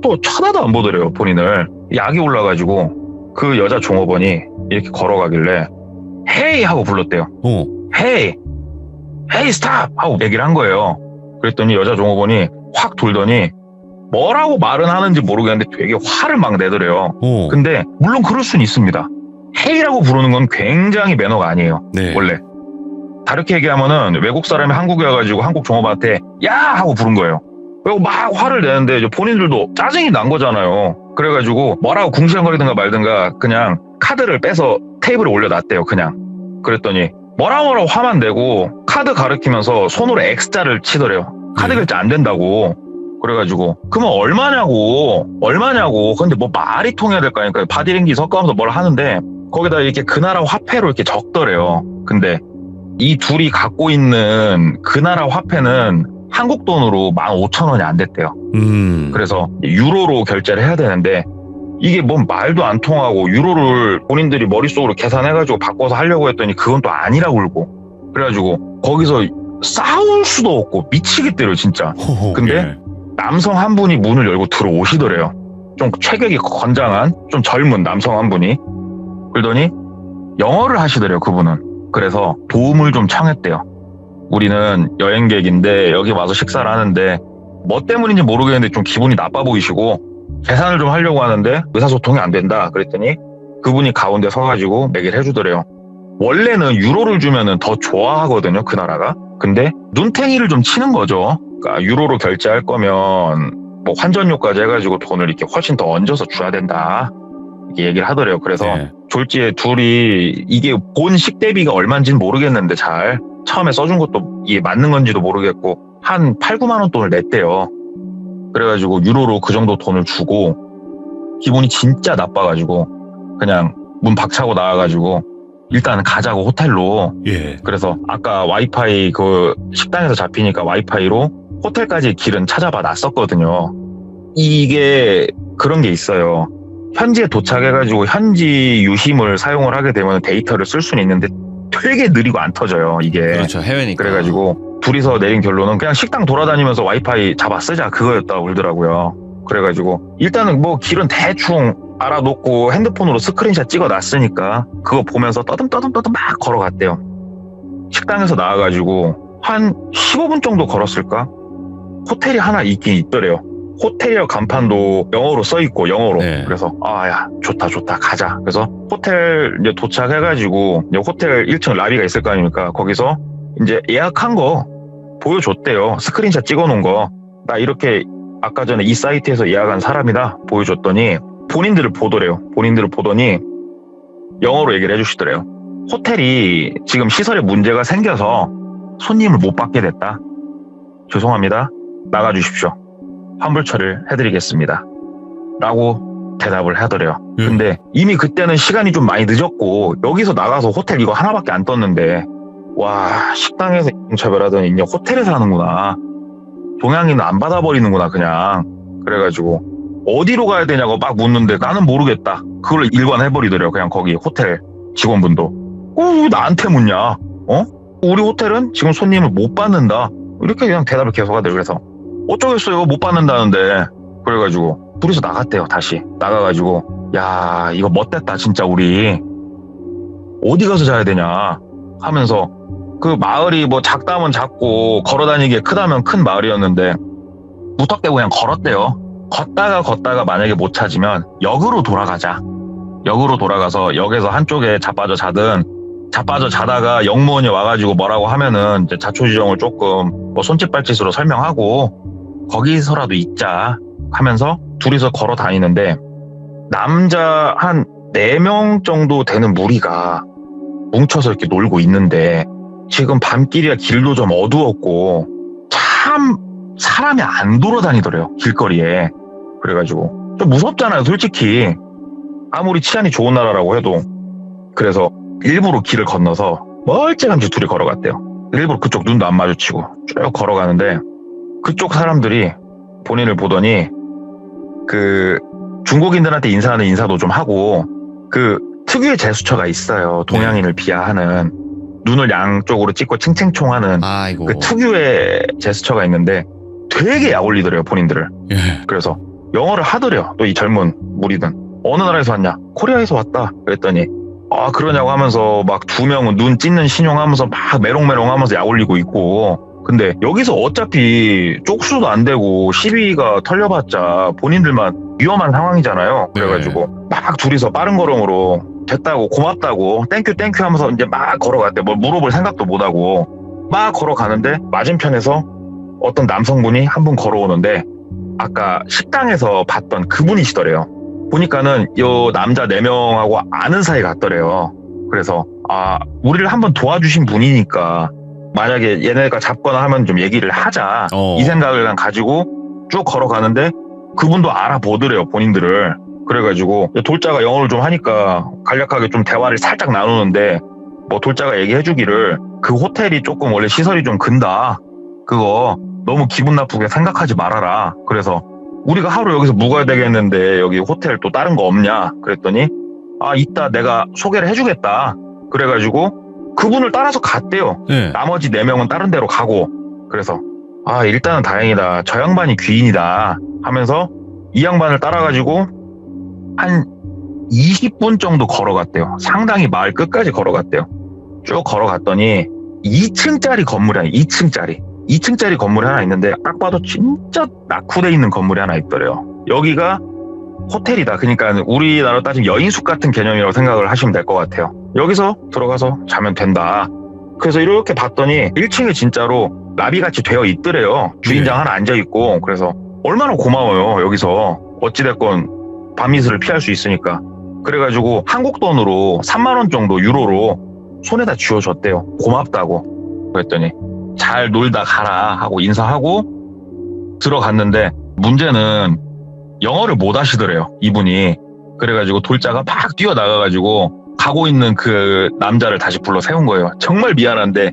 또 쳐다도 안 보더래요, 본인을. 약이 올라가지고 그 여자 종업원이 이렇게 걸어가길래 헤이 하고 불렀대요. 헤이 스탑 하고 얘기를 한 거예요. 그랬더니 여자 종업원이 확 돌더니 뭐라고 말은 하는지 모르겠는데 되게 화를 막 내더래요. 오. 근데 물론 그럴 수는 있습니다. 헤이라고 부르는 건 굉장히 매너가 아니에요. 네. 원래. 다르게 얘기하면은 외국 사람이 한국에 와가지고 한국 종업한테 야 하고 부른 거예요. 그리고 막 화를 내는데 이제 본인들도 짜증이 난 거잖아요. 그래가지고 뭐라고 궁시렁거리든가 말든가 그냥 카드를 빼서 테이블에 올려놨대요. 그냥. 그랬더니 뭐라고 화만 내고 카드 가리키면서 손으로 X자를 치더래요. 카드 결제 안 된다고. 그래가지고 그러면 얼마냐고. 근데 뭐 말이 통해야 될 거 아니까 바디랭귀지 섞어가면서 뭘 하는데 거기다 이렇게 그 나라 화폐로 이렇게 적더래요. 근데 이 둘이 갖고 있는 그 나라 화폐는 한국 돈으로 15,000원이 안 됐대요. 그래서 유로로 결제를 해야 되는데 이게 뭔 말도 안 통하고 유로를 본인들이 머릿속으로 계산해가지고 바꿔서 하려고 했더니 그건 또 아니라고 그러고 그래가지고 거기서 싸울 수도 없고 미치겠대요 진짜. 근데 예. 남성 한 분이 문을 열고 들어오시더래요. 좀 체격이 건장한 좀 젊은 남성 한 분이. 그러더니 영어를 하시더래요 그분은. 그래서 도움을 좀 청했대요. 우리는 여행객인데 여기 와서 식사를 하는데 뭐 때문인지 모르겠는데 좀 기분이 나빠 보이시고 계산을 좀 하려고 하는데 의사소통이 안 된다 그랬더니 그분이 가운데 서가지고 얘기를 해주더래요. 원래는 유로를 주면은 더 좋아하거든요 그 나라가. 근데 눈탱이를 좀 치는 거죠. 그러니까 유로로 결제할 거면 뭐 환전료까지 해가지고 돈을 이렇게 훨씬 더 얹어서 줘야 된다 이렇게 얘기를 하더래요. 그래서 네. 졸지에 둘이 이게 본 식대비가 얼마인지는 모르겠는데 잘 처음에 써준 것도 이게 맞는 건지도 모르겠고 한 8, 9만 원 돈을 냈대요. 그래가지고 유로로 그 정도 돈을 주고 기분이 진짜 나빠가지고 그냥 문 박차고 나와가지고 일단은 가자고 호텔로. 예. 그래서 아까 와이파이 그 식당에서 잡히니까 와이파이로 호텔까지 길은 찾아봐 놨었거든요. 이게 그런 게 있어요. 현지에 도착해가지고 현지 유심을 사용을 하게 되면 데이터를 쓸 수는 있는데 되게 느리고 안 터져요 이게. 그렇죠. 해외니까. 그래가지고 둘이서 내린 결론은 그냥 식당 돌아다니면서 와이파이 잡아 쓰자 그거였다고 그러더라고요. 그래가지고 일단은 뭐 길은 대충 알아놓고 핸드폰으로 스크린샷 찍어놨으니까 그거 보면서 떠듬떠듬 막 걸어갔대요. 식당에서 나와가지고 한 15분 정도 걸었을까? 호텔이 하나 있긴 있더래요. 호텔이랑 간판도 영어로 써있고 영어로. 네. 그래서 야 좋다 가자. 그래서 호텔 이제 도착해가지고 이제 호텔 1층 라비가 있을 거 아닙니까? 거기서 이제 예약한 거 보여줬대요. 스크린샷 찍어놓은 거. 나 이렇게 아까 전에 이 사이트에서 예약한 사람이다 보여줬더니 본인들을 보더래요. 본인들을 보더니 영어로 얘기를 해주시더래요. 호텔이 지금 시설에 문제가 생겨서 손님을 못 받게 됐다. 죄송합니다. 나가주십시오. 환불 처리를 해드리겠습니다. 라고 대답을 하더래요. 근데 이미 그때는 시간이 좀 많이 늦었고 여기서 나가서 호텔 이거 하나밖에 안 떴는데 와 식당에서 인차별하더니 이제 호텔에서 하는구나. 동양인은 안 받아버리는구나 그냥. 그래가지고 어디로 가야 되냐고 막 묻는데 나는 모르겠다. 그걸 일관해버리더래요. 그냥 거기 호텔 직원분도. 왜 나한테 묻냐? 우리 호텔은 지금 손님을 못 받는다. 이렇게 그냥 대답을 계속 하더래요. 그래서 어쩌겠어요. 못 받는다는데. 그래가지고 둘이서 나갔대요. 다시 나가가지고 야 이거 못됐다 진짜 우리. 어디 가서 자야 되냐 하면서 그 마을이 뭐 작다면 작고 걸어다니기에 크다면 큰 마을이었는데 무턱대고 그냥 걸었대요. 걷다가 만약에 못 찾으면 역으로 돌아가자. 역으로 돌아가서 역에서 한쪽에 자빠져 자다가 역무원이 와가지고 뭐라고 하면은 이제 자초지종을 조금 뭐 손짓발짓으로 설명하고 거기서라도 있자 하면서 둘이서 걸어 다니는데 남자 한 4명 정도 되는 무리가 뭉쳐서 이렇게 놀고 있는데 지금 밤길이라 길도 좀 어두웠고 참 사람이 안 돌아다니더래요 길거리에. 그래가지고 좀 무섭잖아요 솔직히 아무리 치안이 좋은 나라라고 해도. 그래서 일부러 길을 건너서 멀찌감치 둘이 걸어갔대요. 일부러 그쪽 눈도 안 마주치고 쭉 걸어가는데 그쪽 사람들이 본인을 보더니 그 중국인들한테 인사하는 인사도 좀 하고 그 특유의 제스처가 있어요. 동양인을 비하하는 눈을 양쪽으로 찍고 칭칭총하는 아이고. 그 특유의 제스처가 있는데 되게 약올리더래요 본인들을. 예. 그래서 영어를 하더래요. 또 이 젊은 무리는. 어느 나라에서 왔냐? 코리아에서 왔다. 그랬더니 그러냐고 하면서 막 2명은 눈 찢는 신용하면서 막 메롱메롱 하면서 약올리고 있고 근데 여기서 어차피 쪽수도 안 되고 시비가 털려봤자 본인들만 위험한 상황이잖아요. 그래가지고 막 둘이서 빠른 걸음으로 됐다고 고맙다고 땡큐 하면서 이제 막 걸어갔대. 뭘 물어볼 생각도 못하고 막 걸어가는데 맞은편에서 어떤 남성분이 한 분 걸어오는데 아까 식당에서 봤던 그분이시더래요. 보니까는 요 남자 4명하고 아는 사이 같더래요. 그래서 우리를 한번 도와주신 분이니까 만약에 얘네가 잡거나 하면 좀 얘기를 하자 이 생각을 그냥 가지고 쭉 걸어가는데 그분도 알아보더래요, 본인들을. 그래가지고 돌자가 영어를 좀 하니까 간략하게 좀 대화를 살짝 나누는데 뭐 돌자가 얘기해주기를 그 호텔이 조금 원래 시설이 좀 근다, 그거 너무 기분 나쁘게 생각하지 말아라. 그래서 우리가 하루 여기서 묵어야 되겠는데 여기 호텔 또 다른 거 없냐 그랬더니 이따 내가 소개를 해주겠다. 그래가지고 그분을 따라서 갔대요. 나머지 4명은 다른 데로 가고. 그래서 일단은 다행이다, 저 양반이 귀인이다 하면서 이 양반을 따라가지고 한 20분 정도 걸어갔대요. 상당히 마을 끝까지 걸어갔대요. 쭉 걸어갔더니 2층짜리 건물이 아니에요. 2층짜리 건물이 하나 있는데 딱 봐도 진짜 낙후돼 있는 건물이 하나 있더래요. 여기가 호텔이다. 그러니까 우리나라로 따지면 여인숙 같은 개념이라고 생각을 하시면 될 것 같아요. 여기서 들어가서 자면 된다. 그래서 이렇게 봤더니 1층에 진짜로 라비같이 되어 있더래요. 주인장 하나 앉아있고. 그래서 얼마나 고마워요. 여기서 어찌됐건 밤이슬을 피할 수 있으니까. 그래가지고 한국 돈으로 3만 원 정도 유로로 손에다 쥐어줬대요. 고맙다고. 그랬더니 잘 놀다 가라 하고 인사하고 들어갔는데 문제는 영어를 못 하시더래요, 이분이. 그래가지고 돌자가 막 뛰어나가가지고 가고 있는 그 남자를 다시 불러 세운 거예요. 정말 미안한데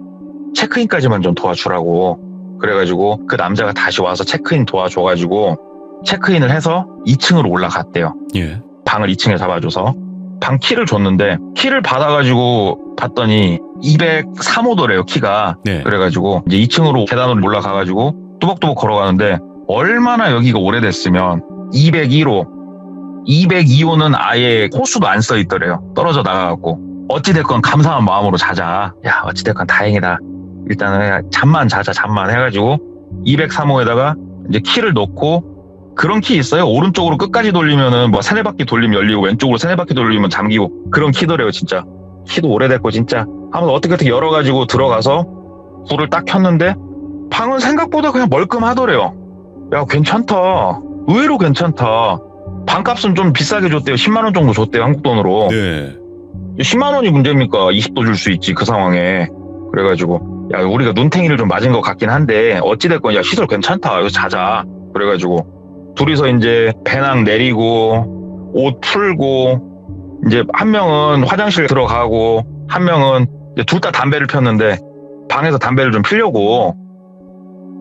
체크인까지만 좀 도와주라고. 그래가지고 그 남자가 다시 와서 체크인 도와줘가지고 체크인을 해서 2층으로 올라갔대요. 방을 2층에 잡아줘서 방 키를 줬는데 키를 받아가지고 봤더니 203호더래요, 키가. 그래가지고 이제 2층으로 계단으로 올라가가지고 뚜벅뚜벅 걸어가는데 얼마나 여기가 오래됐으면 202호는 아예 호수도 안 써 있더래요. 떨어져 나가갖고. 어찌됐건 감사한 마음으로 자자. 야, 어찌됐건 다행이다. 일단은 잠만 자자, 잠만 해가지고 203호에다가 이제 키를 넣고, 그런 키 있어요. 오른쪽으로 끝까지 돌리면은 뭐 3-4바퀴 돌리면 열리고 왼쪽으로 3-4바퀴 돌리면 잠기고 그런 키더래요, 진짜. 키도 오래됐고 진짜. 한번 어떻게 열어가지고 들어가서 불을 딱 켰는데 방은 생각보다 그냥 멀끔하더래요. 야, 괜찮다. 의외로 괜찮다. 방값은 좀 비싸게 줬대요. 10만 원 정도 줬대요, 한국 돈으로. 10만 원이 문제입니까? 20도 줄 수 있지, 그 상황에. 그래가지고 야, 우리가 눈탱이를 좀 맞은 것 같긴 한데 어찌됐건 야, 시설 괜찮다, 여기서 자자. 그래가지고 둘이서 이제 배낭 내리고 옷 풀고 이제 한 명은 화장실 들어가고 한 명은 둘 다 담배를 폈는데 방에서 담배를 좀 피려고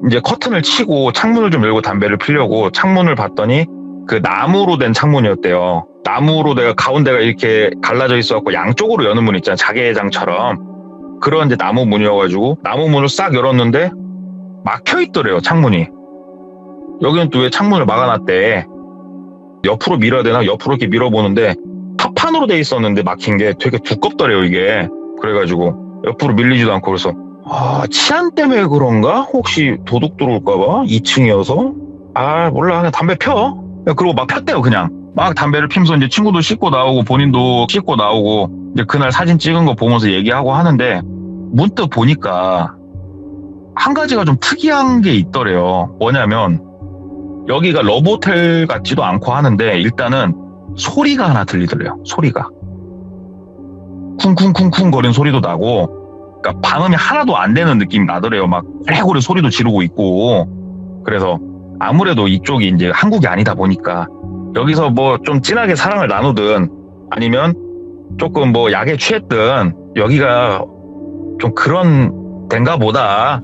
이제 커튼을 치고 창문을 좀 열고 담배를 피려고 창문을 봤더니 그 나무로 된 창문이었대요. 나무로 내가 가운데가 이렇게 갈라져 있어갖고 양쪽으로 여는 문 있잖아, 자개장처럼. 그런 이제 나무 문이어가지고 나무 문을 싹 열었는데 막혀 있더래요, 창문이. 여기는 또 왜 창문을 막아놨대. 옆으로 밀어야 되나? 옆으로 이렇게 밀어보는데 타판으로 돼 있었는데 막힌 게 되게 두껍더래요, 이게. 그래가지고 옆으로 밀리지도 않고. 그래서 치안 때문에 그런가? 혹시 도둑 들어올까봐? 2층이어서? 몰라, 그냥 담배 펴. 그리고 막 폈대요, 그냥. 막 담배를 피면서 이제 친구도 씻고 나오고 본인도 씻고 나오고 이제 그날 사진 찍은 거 보면서 얘기하고 하는데 문득 보니까 한 가지가 좀 특이한 게 있더래요. 뭐냐면 여기가 러브호텔 같지도 않고 하는데 일단은 소리가 하나 들리더래요. 소리가 쿵쿵쿵쿵 거리는 소리도 나고, 그러니까 방음이 하나도 안 되는 느낌이 나더래요. 막 고래고래 소리도 지르고 있고. 그래서 아무래도 이쪽이 이제 한국이 아니다 보니까 여기서 뭐 좀 진하게 사랑을 나누든 아니면 조금 뭐 약에 취했든 여기가 좀 그런 데인가 보다.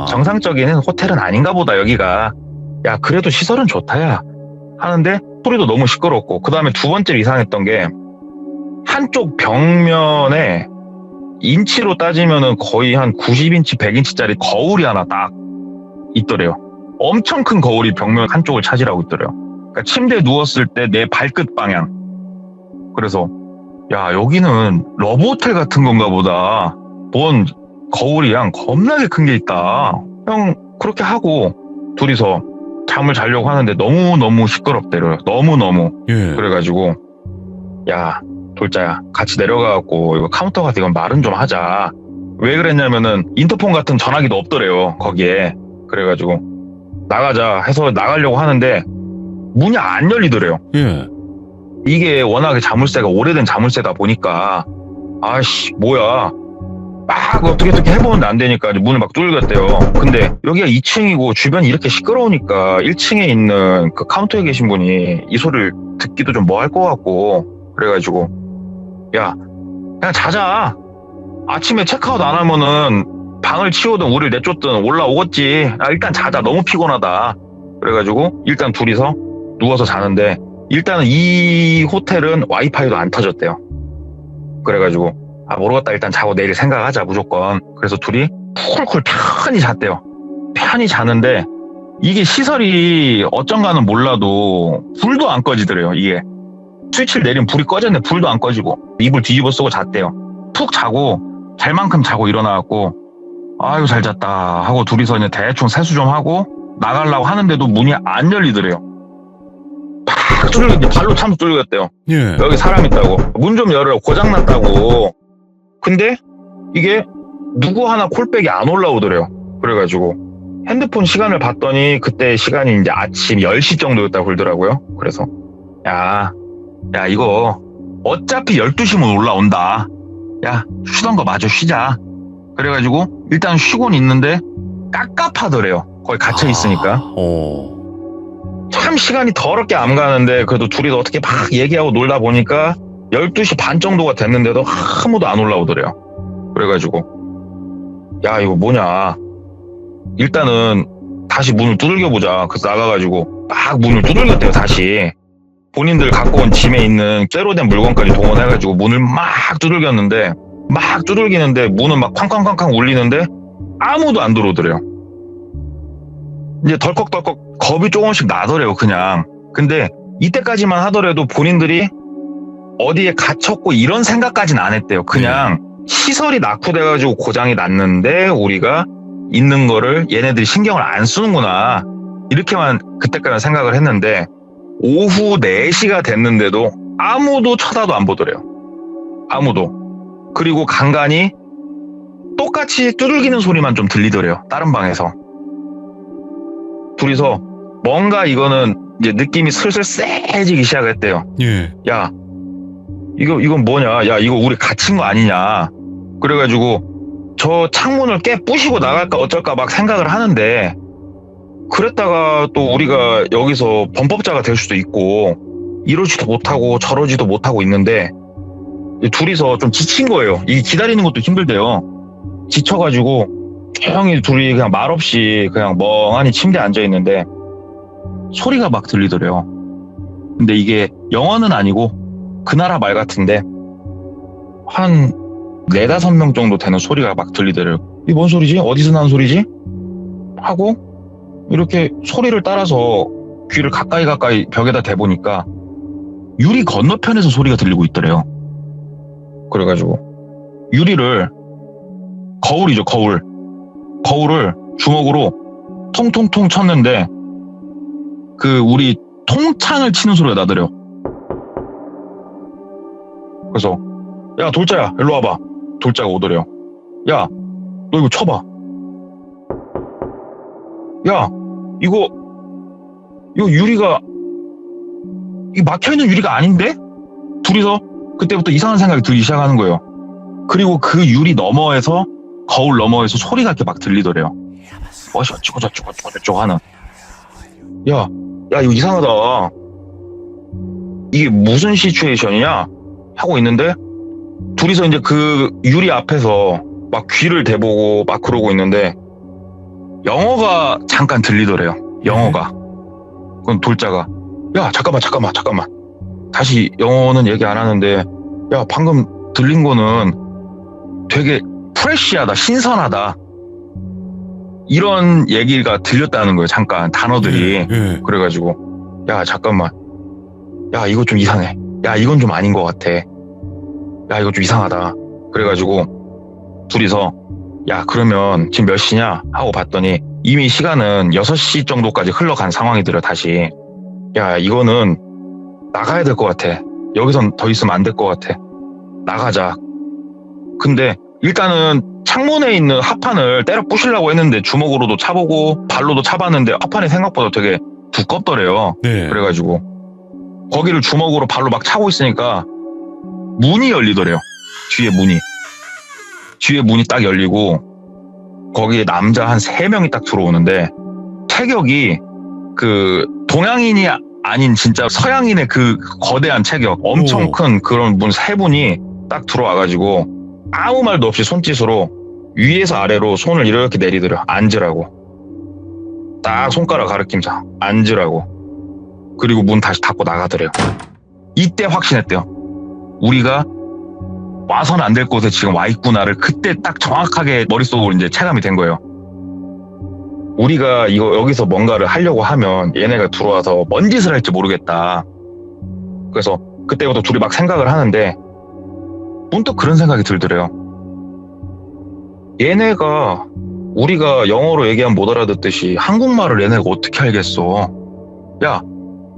정상적인 호텔은 아닌가 보다, 여기가. 야, 그래도 시설은 좋다야 하는데 소리도 너무 시끄럽고, 그 다음에 두 번째로 이상했던 게 한쪽 벽면에 인치로 따지면은 거의 한 90인치, 100인치짜리 거울이 하나 딱 있더래요. 엄청 큰 거울이 벽면 한쪽을 차지하고 있더래요. 그러니까 침대에 누웠을 때 내 발끝 방향. 그래서 야, 여기는 러브호텔 같은 건가 보다. 뭔 거울이 양 겁나게 큰 게 있다. 형 그렇게 하고 둘이서 잠을 자려고 하는데 너무너무 시끄럽대요. 너무너무. 예. 그래가지고 야 돌자야 같이 내려가갖고 이거 카운터 가서 이건 말은 좀 하자. 왜 그랬냐면은 인터폰 같은 전화기도 없더래요 거기에. 그래가지고 나가자 해서 나가려고 하는데 문이 안 열리더래요. 예. 이게 워낙에 자물쇠가 오래된 자물쇠다 보니까 아씨 뭐야 막 어떻게 해보는데 안 되니까 문을 막 뚫렸대요. 근데 여기가 2층이고 주변이 이렇게 시끄러우니까 1층에 있는 그 카운터에 계신 분이 이 소리를 듣기도 좀 뭐 할 것 같고 그래가지고 야 그냥 자자. 아침에 체크아웃 안 하면은 방을 치우든 우리를 내쫓든 올라오겠지. 일단 자자. 너무 피곤하다. 그래가지고 일단 둘이서 누워서 자는데 일단은 이 호텔은 와이파이도 안 터졌대요. 그래가지고 모르겠다. 일단 자고 내일 생각하자 무조건. 그래서 둘이 쿨쿨 편히 잤대요. 편히 자는데 이게 시설이 어쩐가는 몰라도 불도 안 꺼지더래요. 이게 스위치를 내리면 불이 꺼졌는데 불도 안 꺼지고 이불 뒤집어 쓰고 잤대요. 푹 자고 잘 만큼 자고 일어나갖고 아유 잘 잤다 하고 둘이서 이제 대충 세수 좀 하고 나가려고 하는데도 문이 안 열리더래요. 팍 뚫리고 발로 차면서 뚫렸대요. 예. 여기 사람 있다고 문 좀 열으라고 고장났다고. 근데 이게 누구 하나 콜백이 안 올라오더래요. 그래가지고 핸드폰 시간을 봤더니 그때 시간이 이제 아침 10시 정도였다고 그러더라고요. 그래서 야 이거 어차피 12시면 올라온다. 야 쉬던 거 마저 쉬자. 그래가지고 일단 쉬고는 있는데 깝깝하더래요. 거기 갇혀 있으니까. 참 시간이 더럽게 안 가는데 그래도 둘이서 어떻게 막 얘기하고 놀다 보니까 12시 반 정도가 됐는데도 아무도 안 올라오더래요. 그래가지고 야 이거 뭐냐 일단은 다시 문을 두들겨보자. 그래서 나가가지고 막 문을 두들겼대요. 다시 본인들 갖고 온 짐에 있는 쇠로 된 물건까지 동원해가지고 문을 막 두들겼는데 막 두들기는데 문은 막 쾅쾅쾅쾅 울리는데 아무도 안 들어오더래요. 이제 덜컥덜컥 겁이 조금씩 나더래요. 그냥. 근데 이때까지만 하더라도 본인들이 어디에 갇혔고 이런 생각까지는 안 했대요. 그냥 시설이 낙후돼가지고 고장이 났는데 우리가 있는 거를 얘네들이 신경을 안 쓰는구나 이렇게만 그때까지 생각을 했는데 오후 4시가 됐는데도 아무도 쳐다도 안 보더래요. 아무도. 그리고 간간히 똑같이 두들기는 소리만 좀 들리더래요. 다른 방에서. 둘이서 뭔가 이거는 이제 느낌이 슬슬 쎄해지기 시작했대요. 예. 야, 이건 뭐냐? 야, 이거 우리 갇힌 거 아니냐? 그래가지고 저 창문을 깨 부시고 나갈까 어쩔까 막 생각을 하는데 그랬다가 또 우리가 여기서 범법자가 될 수도 있고 이러지도 못하고 저러지도 못하고 있는데 둘이서 좀 지친 거예요. 이 기다리는 것도 힘들대요. 지쳐가지고 조용히 둘이 그냥 말없이 그냥 멍하니 침대에 앉아있는데 소리가 막 들리더래요. 근데 이게 영어는 아니고 그 나라 말 같은데 한 4-5명 정도 되는 소리가 막 들리더래요. 이게 뭔 소리지? 어디서 나는 소리지? 하고 이렇게 소리를 따라서 귀를 가까이 벽에다 대보니까 유리 건너편에서 소리가 들리고 있더래요. 그래가지고 유리를 거울이죠. 거울을 주먹으로 통통통 쳤는데 그 우리 통창을 치는 소리가 나더래요. 그래서 야 돌자야 일로 와봐. 돌자가 오더래요. 야 너 이거 쳐봐. 야 이거 유리가 이 막혀있는 유리가 아닌데? 둘이서 그때부터 이상한 생각이 들기 시작하는 거예요. 그리고 그 유리 너머에서 거울 너머에서 소리가 이렇게 막 들리더래요. 어쩌고 하는. 야 이거 이상하다. 이게 무슨 시츄에이션이냐 하고 있는데 둘이서 이제 그 유리 앞에서 막 귀를 대보고 막 그러고 있는데 영어가 잠깐 들리더래요. 영어가. 그럼 돌자가 야 잠깐만 다시 영어는 얘기 안 하는데 야 방금 들린 거는 되게 프레시하다 신선하다 이런 얘기가 들렸다는 거예요. 잠깐 단어들이. 그래가지고 야 잠깐만 야 이거 좀 이상해. 야 이건 좀 아닌 것 같아. 야 이거 좀 이상하다. 그래가지고 둘이서 야 그러면 지금 몇 시냐 하고 봤더니 이미 시간은 6시 정도까지 흘러간 상황이더라 다시. 야 이거는 나가야 될 것 같아. 여기선 더 있으면 안 될 것 같아. 나가자. 근데 일단은 창문에 있는 합판을 때려 부시려고 했는데 주먹으로도 차보고 발로도 차봤는데 합판이 생각보다 되게 두껍더래요. 네. 그래가지고 거기를 주먹으로 발로 막 차고 있으니까 문이 열리더래요. 뒤에 문이 딱 열리고 거기에 남자 한 3명이 딱 들어오는데 체격이 그 동양인이 아닌 진짜 서양인의 그 거대한 체격, 엄청 오. 큰 그런 분 3분이 딱 들어와가지고 아무 말도 없이 손짓으로 위에서 아래로 손을 이렇게 내리더래요. 앉으라고. 딱 손가락 가리키면서 앉으라고. 그리고 문 다시 닫고 나가더래요. 이때 확신했대요. 우리가 와서는 안 될 곳에 지금 와 있구나를 그때 딱 정확하게 머릿속으로 이제 체감이 된 거예요. 우리가 여기서 뭔가를 하려고 하면 얘네가 들어와서 뭔 짓을 할지 모르겠다. 그래서 그때부터 둘이 막 생각을 하는데 문득 그런 생각이 들더래요. 얘네가 우리가 영어로 얘기하면 못 알아듣듯이 한국말을 얘네가 어떻게 알겠어. 야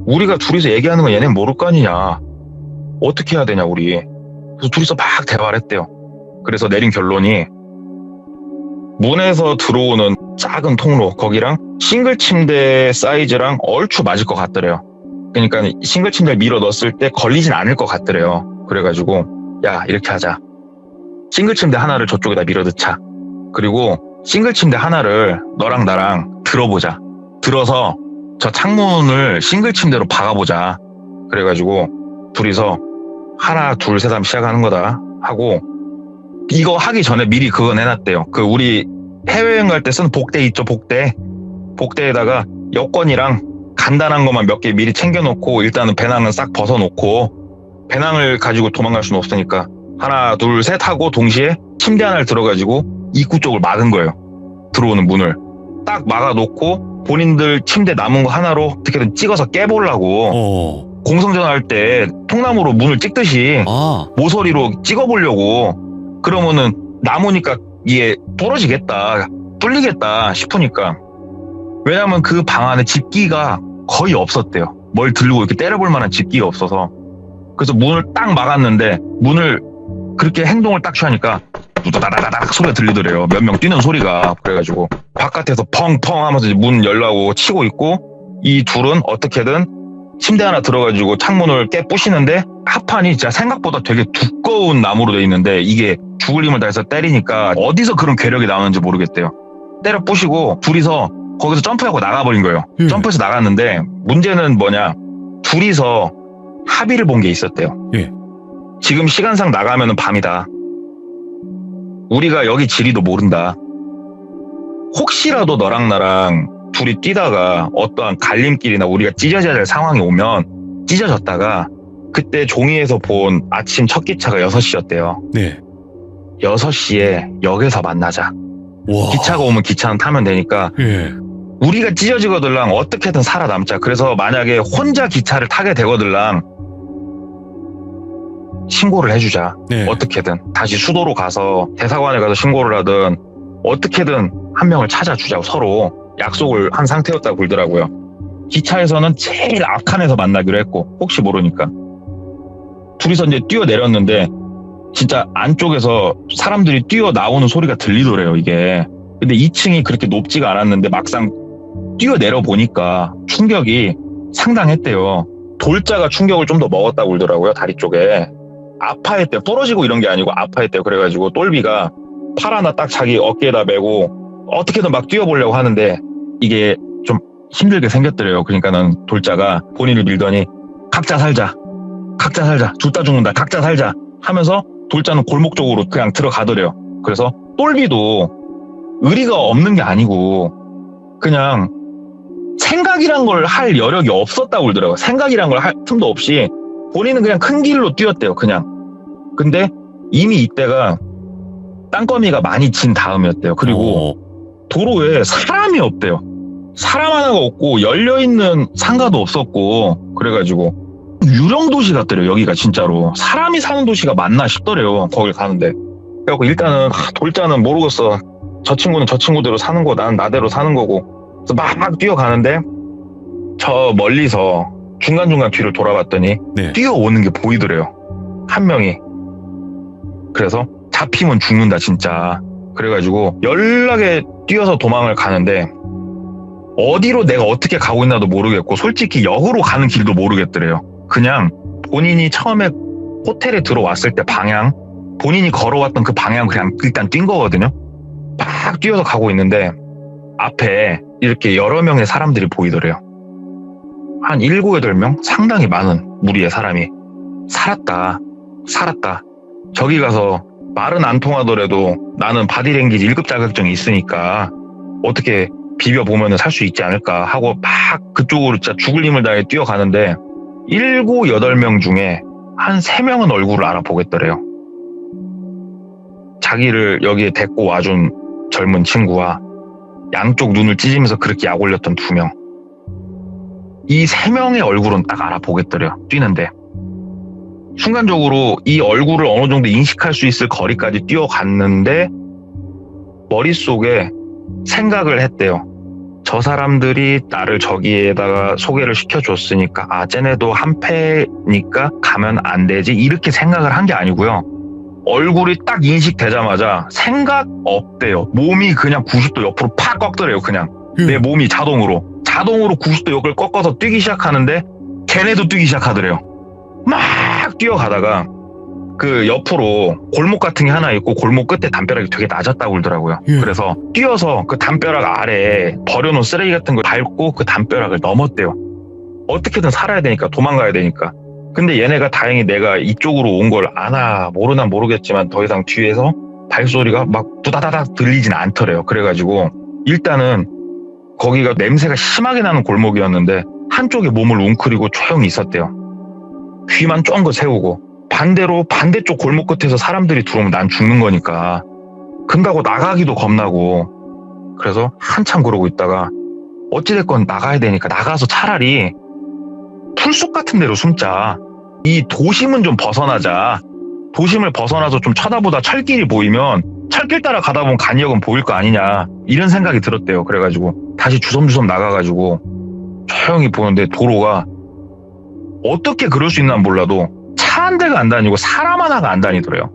우리가 둘이서 얘기하는 건 얘네는 모를 거 아니냐. 어떻게 해야 되냐 우리. 그래서 둘이서 막 대화를 했대요. 그래서 내린 결론이 문에서 들어오는 작은 통로 거기랑 싱글 침대 사이즈랑 얼추 맞을 것 같더래요. 그러니까 싱글 침대를 밀어 넣었을 때 걸리진 않을 것 같더래요. 그래가지고 야 이렇게 하자. 싱글 침대 하나를 저쪽에다 밀어 넣자. 그리고 싱글 침대 하나를 너랑 나랑 들어보자. 들어서 저 창문을 싱글 침대로 박아보자. 그래가지고 둘이서 하나 둘 셋 하면 시작하는 거다 하고 이거 하기 전에 미리 그거 내놨대요. 그 우리 해외여행 갈 때 쓰는 복대 있죠, 복대. 복대에다가 여권이랑 간단한 것만 몇 개 미리 챙겨놓고 일단은 배낭은 싹 벗어놓고 배낭을 가지고 도망갈 수는 없으니까 하나 둘 셋 하고 동시에 침대 하나를 들어가지고 입구 쪽을 막은 거예요. 들어오는 문을 딱 막아놓고 본인들 침대 남은 거 하나로 어떻게든 찍어서 깨보려고 공성전화 할 때 통나무로 문을 찍듯이 모서리로 찍어보려고. 그러면은 남으니까 이게 부러지겠다, 뚫리겠다 싶으니까. 왜냐면 그 방 안에 집기가 거의 없었대요. 뭘 들고 이렇게 때려볼 만한 집기가 없어서. 그래서 문을 딱 막았는데 문을 그렇게 행동을 딱 취하니까 두다다다닥 소리가 들리더래요. 몇 명 뛰는 소리가. 그래가지고 바깥에서 펑펑 하면서 문 열라고 치고 있고 이 둘은 어떻게든 침대 하나 들어가지고 창문을 깨 부시는데 합판이 진짜 생각보다 되게 두꺼운 나무로 돼 있는데 이게 죽을 힘을 다해서 때리니까 어디서 그런 괴력이 나오는지 모르겠대요. 때려 부시고 둘이서 거기서 점프하고 나가버린 거예요. 점프해서 나갔는데 문제는 뭐냐, 둘이서 합의를 본 게 있었대요. 지금 시간상 나가면 밤이다. 우리가 여기 지리도 모른다. 혹시라도 너랑 나랑 둘이 뛰다가 어떠한 갈림길이나 우리가 찢어져야 될 상황이 오면 찢어졌다가 그때 종이에서 본 아침 첫 기차가 6시였대요. 6시에 역에서 만나자. 기차가 오면 기차는 타면 되니까 우리가 찢어지거들랑 어떻게든 살아남자. 그래서 만약에 혼자 기차를 타게 되거들랑 신고를 해주자. 어떻게든 다시 수도로 가서 대사관에 가서 신고를 하든 어떻게든 한 명을 찾아주자고 서로 약속을 한 상태였다고 그러더라고요. 기차에서는 제일 앞칸에서 만나기로 했고 혹시 모르니까 둘이서 이제 뛰어내렸는데 진짜 안쪽에서 사람들이 뛰어나오는 소리가 들리더래요. 이게 근데 2층이 그렇게 높지가 않았는데 막상 뛰어내려 보니까 충격이 상당했대요. 돌자가 충격을 좀 더 먹었다고 그러더라고요. 다리 쪽에 아파했대요. 부러지고 이런 게 아니고 아파했대요. 그래가지고 똘비가 팔 하나 딱 자기 어깨에다 메고 어떻게든 막 뛰어보려고 하는데 이게 좀 힘들게 생겼더래요. 그러니까는 돌자가 본인을 밀더니 각자 살자 둘 다 죽는다 각자 살자 하면서 돌자는 골목 쪽으로 그냥 들어가더래요. 그래서 똘비도 의리가 없는 게 아니고 그냥 생각이란 걸 할 여력이 없었다고 그러더라고요. 생각이란 걸 할 틈도 없이 본인은 그냥 큰 길로 뛰었대요. 그냥. 근데 이미 이때가 땅거미가 많이 진 다음이었대요. 그리고 도로에 사람이 없대요. 사람 하나가 없고 열려있는 상가도 없었고 그래가지고 유령도시 같더래요. 여기가 진짜로 사람이 사는 도시가 맞나 싶더래요. 거길 가는데. 그래갖고 일단은 돌자는 모르겠어. 저 친구는 저 친구대로 사는 거고 나는 나대로 사는 거고. 그래서 막 뛰어가는데 저 멀리서 중간중간 뒤를 돌아봤더니 네. 뛰어오는 게 보이더래요. 한 명이. 그래서 잡히면 죽는다 진짜. 그래가지고 연락에 뛰어서 도망을 가는데 어디로 내가 어떻게 가고 있나도 모르겠고 솔직히 역으로 가는 길도 모르겠더래요. 그냥 본인이 처음에 호텔에 들어왔을 때 방향, 본인이 걸어왔던 그 방향 그냥 일단 뛴 거거든요. 막 뛰어서 가고 있는데 앞에 이렇게 여러 명의 사람들이 보이더래요. 한 7, 8명? 상당히 많은 무리의 사람이. 살았다. 저기 가서 말은 안 통하더라도 나는 바디랭귀지 1급 자격증이 있으니까 어떻게 비벼보면 살 수 있지 않을까 하고 막 그쪽으로 진짜 죽을 힘을 다해 뛰어가는데 7, 8명 중에 한 3명은 얼굴을 알아보겠더래요. 자기를 여기에 데리고 와준 젊은 친구와 양쪽 눈을 찢으면서 그렇게 약 올렸던 2명. 이 3명의 얼굴은 딱 알아보겠더래요. 뛰는데. 순간적으로 이 얼굴을 어느 정도 인식할 수 있을 거리까지 뛰어갔는데 머릿속에 생각을 했대요. 저 사람들이 나를 저기에다가 소개를 시켜줬으니까 아 쟤네도 한패니까 가면 안 되지 이렇게 생각을 한 게 아니고요. 얼굴이 딱 인식되자마자 생각 없대요. 몸이 그냥 90도 옆으로 팍 꺾더래요. 그냥 내 몸이 자동으로 90도 옆을 꺾어서 뛰기 시작하는데 걔네도 뛰기 시작하더래요. 막 뛰어가다가 그 옆으로 골목 같은 게 하나 있고 골목 끝에 담벼락이 되게 낮았다고 그러더라고요. 그래서 뛰어서 그 담벼락 아래에 버려놓은 쓰레기 같은 걸 밟고 그 담벼락을 넘었대요. 어떻게든 살아야 되니까 도망가야 되니까. 근데 얘네가 다행히 내가 이쪽으로 온 걸 아나 모르나 모르겠지만 더 이상 뒤에서 발소리가 막 두다다닥 들리진 않더래요. 그래가지고 일단은 거기가 냄새가 심하게 나는 골목이었는데 한쪽에 몸을 웅크리고 조용히 있었대요. 귀만 쫑긋 세우고 반대로 반대쪽 골목 끝에서 사람들이 들어오면 난 죽는 거니까 금가고 나가기도 겁나고 그래서 한참 그러고 있다가 어찌됐건 나가야 되니까 나가서 차라리 풀숲 같은 데로 숨자. 이 도심은 좀 벗어나자. 도심을 벗어나서 좀 쳐다보다 철길이 보이면 철길 따라 가다 보면 간이역은 보일 거 아니냐 이런 생각이 들었대요. 그래가지고 다시 주섬주섬 나가가지고 조용히 보는데 도로가 어떻게 그럴 수 있나 몰라도 차 한 대가 안 다니고 사람 하나가 안 다니더래요.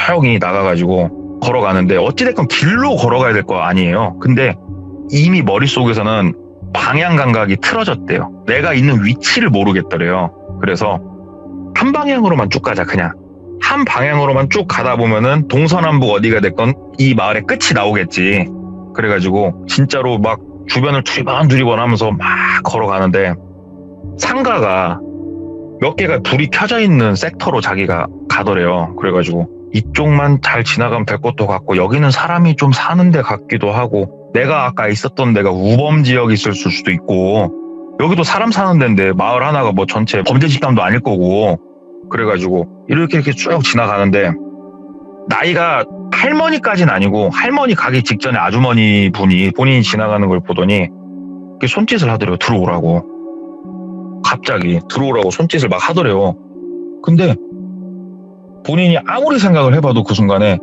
조용히 나가가지고 걸어가는데 어찌됐건 길로 걸어가야 될 거 아니에요. 근데 이미 머릿속에서는 방향 감각이 틀어졌대요. 내가 있는 위치를 모르겠더래요. 그래서 한 방향으로만 쭉 가자. 그냥 한 방향으로만 쭉 가다 보면은 동서남북 어디가 됐건 이 마을의 끝이 나오겠지. 그래가지고 진짜로 막 주변을 두리번 하면서 막 걸어가는데 상가가 몇 개가 불이 켜져 있는 섹터로 자기가 가더래요. 그래가지고 이쪽만 잘 지나가면 될 것도 같고 여기는 사람이 좀 사는 데 같기도 하고 내가 아까 있었던 데가 우범 지역이 있을 수도 있고 여기도 사람 사는 데인데 마을 하나가 뭐 전체 범죄 집단도 아닐 거고 그래가지고 이렇게 쭉 지나가는데 나이가 할머니까지는 아니고 할머니 가기 직전에 아주머니 분이 본인이 지나가는 걸 보더니 손짓을 하더래요. 들어오라고. 갑자기 들어오라고 손짓을 막 하더래요. 근데 본인이 아무리 생각을 해봐도 그 순간에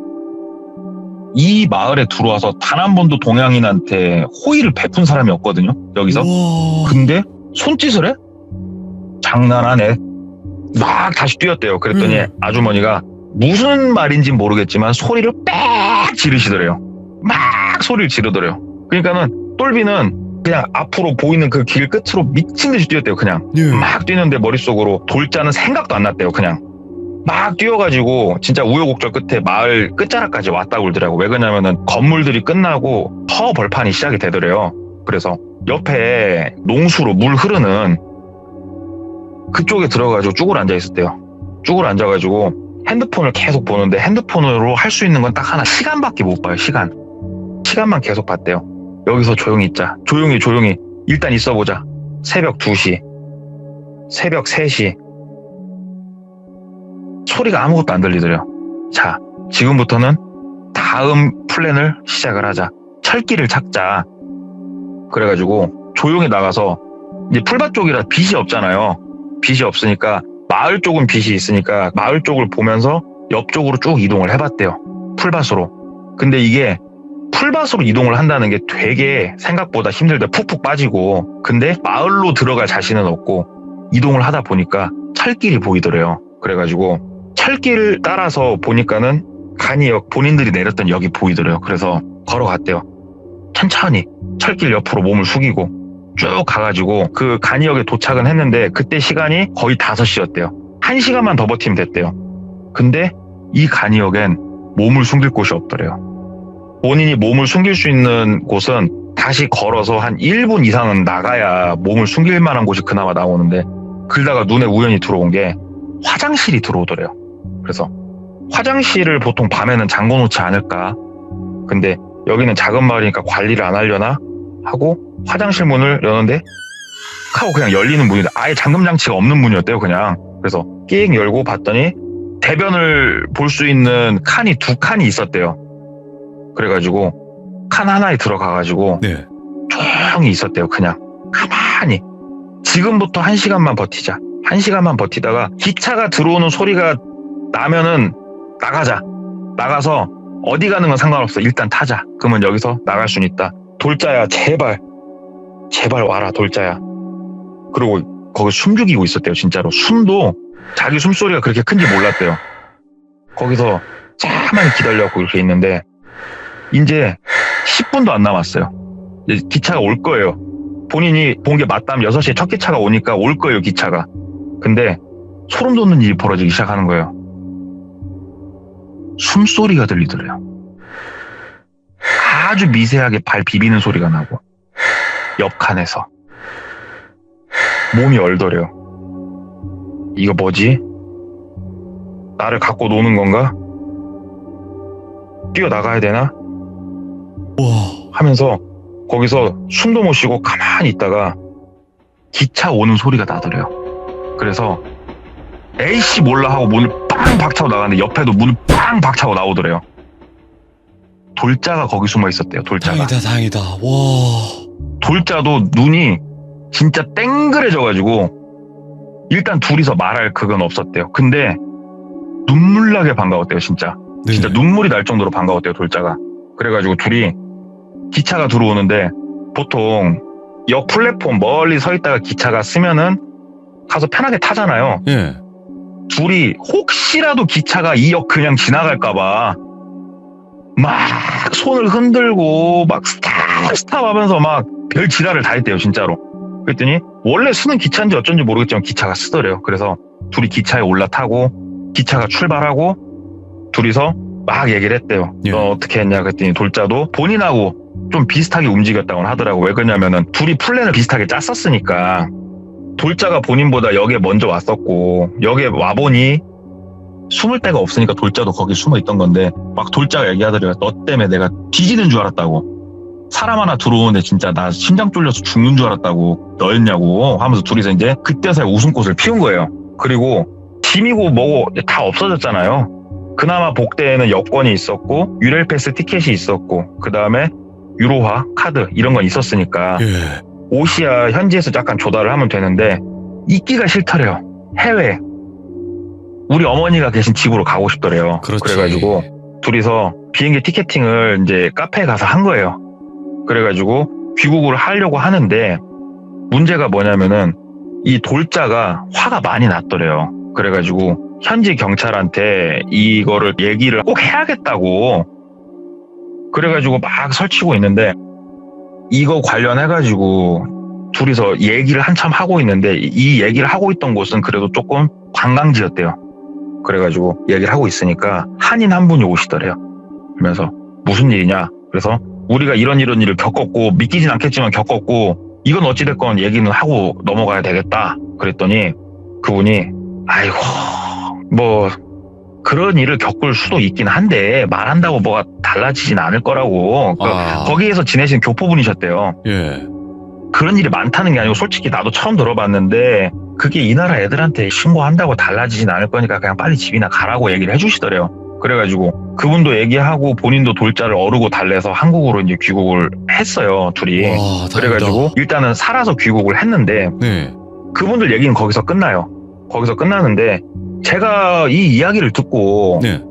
이 마을에 들어와서 단 한 번도 동양인한테 호의를 베푼 사람이 없거든요. 여기서. 근데 손짓을 해? 장난하네. 막 다시 뛰었대요. 그랬더니 아주머니가 무슨 말인지 모르겠지만 소리를 빽 지르시더래요. 막 소리를 지르더래요. 그러니까는 똘비는 그냥 앞으로 보이는 그 길 끝으로 미친 듯이 뛰었대요. 그냥 막 뛰는데 머릿속으로 돌자는 생각도 안 났대요. 그냥 막 뛰어가지고 진짜 우여곡절 끝에 마을 끝자락까지 왔다고 그러더라고. 왜 그러냐면은 건물들이 끝나고 터 벌판이 시작이 되더래요. 그래서 옆에 농수로 물 흐르는 그쪽에 들어가지고 쭈글 앉아 있었대요. 쭈글 앉아가지고 핸드폰을 계속 보는데 핸드폰으로 할 수 있는 건 딱 하나, 시간밖에 못 봐요. 시간만 계속 봤대요. 여기서 조용히 있자. 조용히 일단 있어보자. 새벽 2시, 새벽 3시 소리가 아무것도 안 들리더래요. 자, 지금부터는 다음 플랜을 시작을 하자. 철길을 찾자. 그래가지고 조용히 나가서 이제 풀밭 쪽이라 빛이 없잖아요. 빛이 없으니까 마을 쪽은 빛이 있으니까 마을 쪽을 보면서 옆쪽으로 쭉 이동을 해봤대요. 풀밭으로. 근데 이게 풀밭으로 이동을 한다는 게 되게 생각보다 힘들다. 푹푹 빠지고. 근데 마을로 들어갈 자신은 없고 이동을 하다 보니까 철길이 보이더래요. 그래가지고 철길 따라서 보니까는 간이역, 본인들이 내렸던 역이 보이더래요. 그래서 걸어갔대요. 천천히 철길 옆으로 몸을 숙이고 쭉 가가지고 그 간이역에 도착은 했는데 그때 시간이 거의 5시였대요. 1시간만 더 버티면 됐대요. 근데 이 간이역엔 몸을 숨길 곳이 없더래요. 본인이 몸을 숨길 수 있는 곳은 다시 걸어서 한 1분 이상은 나가야 몸을 숨길 만한 곳이 그나마 나오는데 그러다가 눈에 우연히 들어온 게 화장실이 들어오더래요. 그래서 화장실을 보통 밤에는 잠궈 놓지 않을까. 근데 여기는 작은 마을이니까 관리를 안 하려나 하고 화장실 문을 여는데 하고 그냥 열리는 문인데 아예 잠금 장치가 없는 문이었대요. 그냥. 그래서 끼익 열고 봤더니 대변을 볼 수 있는 칸이 2칸이 있었대요. 그래가지고 칸 하나에 들어가가지고 네. 조용히 있었대요. 그냥 가만히 지금부터 1시간만 버티자. 1시간만 버티다가 기차가 들어오는 소리가 나면은 나가자. 나가서 어디 가는 건 상관없어. 일단 타자. 그러면 여기서 나갈 수는 있다. 돌자야 제발 와라 돌자야. 그리고 거기 숨죽이고 있었대요. 진짜로 숨도 자기 숨소리가 그렇게 큰지 몰랐대요. 거기서 가만히 기다려갖고 이렇게 있는데 이제 10분도 안 남았어요. 이제 기차가 올 거예요. 본인이 본 게 맞다면 6시에 첫 기차가 오니까 올 거예요, 기차가. 근데 소름 돋는 일이 벌어지기 시작하는 거예요. 숨소리가 들리더래요. 아주 미세하게 발 비비는 소리가 나고 옆 칸에서 몸이 얼더래요. 이거 뭐지? 나를 갖고 노는 건가? 뛰어나가야 되나? 하면서 거기서 숨도 못 쉬고 가만히 있다가 기차 오는 소리가 나더래요. 그래서 에이씨 몰라 하고 문을 빵 박차고 나가는데 옆에도 문을 빵 박차고 나오더래요. 돌자가 거기 숨어 있었대요. 돌자가. 다행이다. 와. 돌자도 눈이 진짜 땡그레져가지고 일단 둘이서 말할 그건 없었대요. 근데 눈물나게 반가웠대요. 진짜. 네. 진짜 눈물이 날 정도로 반가웠대요. 돌자가. 그래가지고 둘이 기차가 들어오는데 보통 역 플랫폼 멀리 서 있다가 기차가 쓰면은 가서 편하게 타잖아요. 예. 둘이 혹시라도 기차가 이 역 그냥 지나갈까봐 막 손을 흔들고 막 스탑 하면서 막 별 지랄을 다 했대요. 진짜로. 그랬더니 원래 쓰는 기차인지 어쩐지 모르겠지만 기차가 쓰더래요. 그래서 둘이 기차에 올라타고 기차가 출발하고 둘이서 막 얘기를 했대요. 예. 너 어떻게 했냐 그랬더니 돌자도 본인하고 좀 비슷하게 움직였다고 하더라고. 왜 그러냐면은 둘이 플랜을 비슷하게 짰었으니까. 돌자가 본인보다 역에 먼저 왔었고 역에 와보니 숨을 데가 없으니까 돌자도 거기 숨어 있던 건데 막 돌자가 얘기하더래요. 너 때문에 내가 뒤지는 줄 알았다고. 사람 하나 들어오는데 진짜 나 심장 쫄려서 죽는 줄 알았다고. 너였냐고 하면서 둘이서 이제 그때서야 웃음꽃을 피운 거예요. 그리고 짐이고 뭐고 다 없어졌잖아요. 그나마 복대에는 여권이 있었고 유렐패스 티켓이 있었고 그 다음에 유로화 카드 이런 건 있었으니까 예. 옷이야 현지에서 약간 조달을 하면 되는데 있기가 싫더래요. 해외 우리 어머니가 계신 집으로 가고 싶더래요. 그렇지. 그래가지고 둘이서 비행기 티켓팅을 이제 카페에 가서 한 거예요. 그래가지고 귀국을 하려고 하는데 문제가 뭐냐면은 이 돌자가 화가 많이 났더래요. 그래가지고 현지 경찰한테 이거를 얘기를 꼭 해야겠다고 그래가지고 막 설치고 있는데 이거 관련해가지고 둘이서 얘기를 한참 하고 있는데 이 얘기를 하고 있던 곳은 그래도 조금 관광지였대요. 그래가지고 얘기를 하고 있으니까 한인 한 분이 오시더래요. 그러면서 무슨 일이냐? 그래서 우리가 이런 일을 겪었고 믿기진 않겠지만 겪었고 이건 어찌됐건 얘기는 하고 넘어가야 되겠다. 그랬더니 그분이 아이고 뭐 그런 일을 겪을 수도 있긴 한데 말한다고 뭐가 달라지진 않을 거라고. 거기에서 지내신 교포분이셨대요. 예. 그런 일이 많다는 게 아니고 솔직히 나도 처음 들어봤는데 그게 이 나라 애들한테 신고한다고 달라지진 않을 거니까 그냥 빨리 집이나 가라고 얘기를 해주시더래요. 그래가지고 그분도 얘기하고 본인도 돌자를 어르고 달래서 한국으로 이제 귀국을 했어요. 둘이. 와, 그래가지고 일단은 살아서 귀국을 했는데 네. 그분들 얘기는 거기서 끝나요. 거기서 끝나는데 제가 이 이야기를 듣고 네.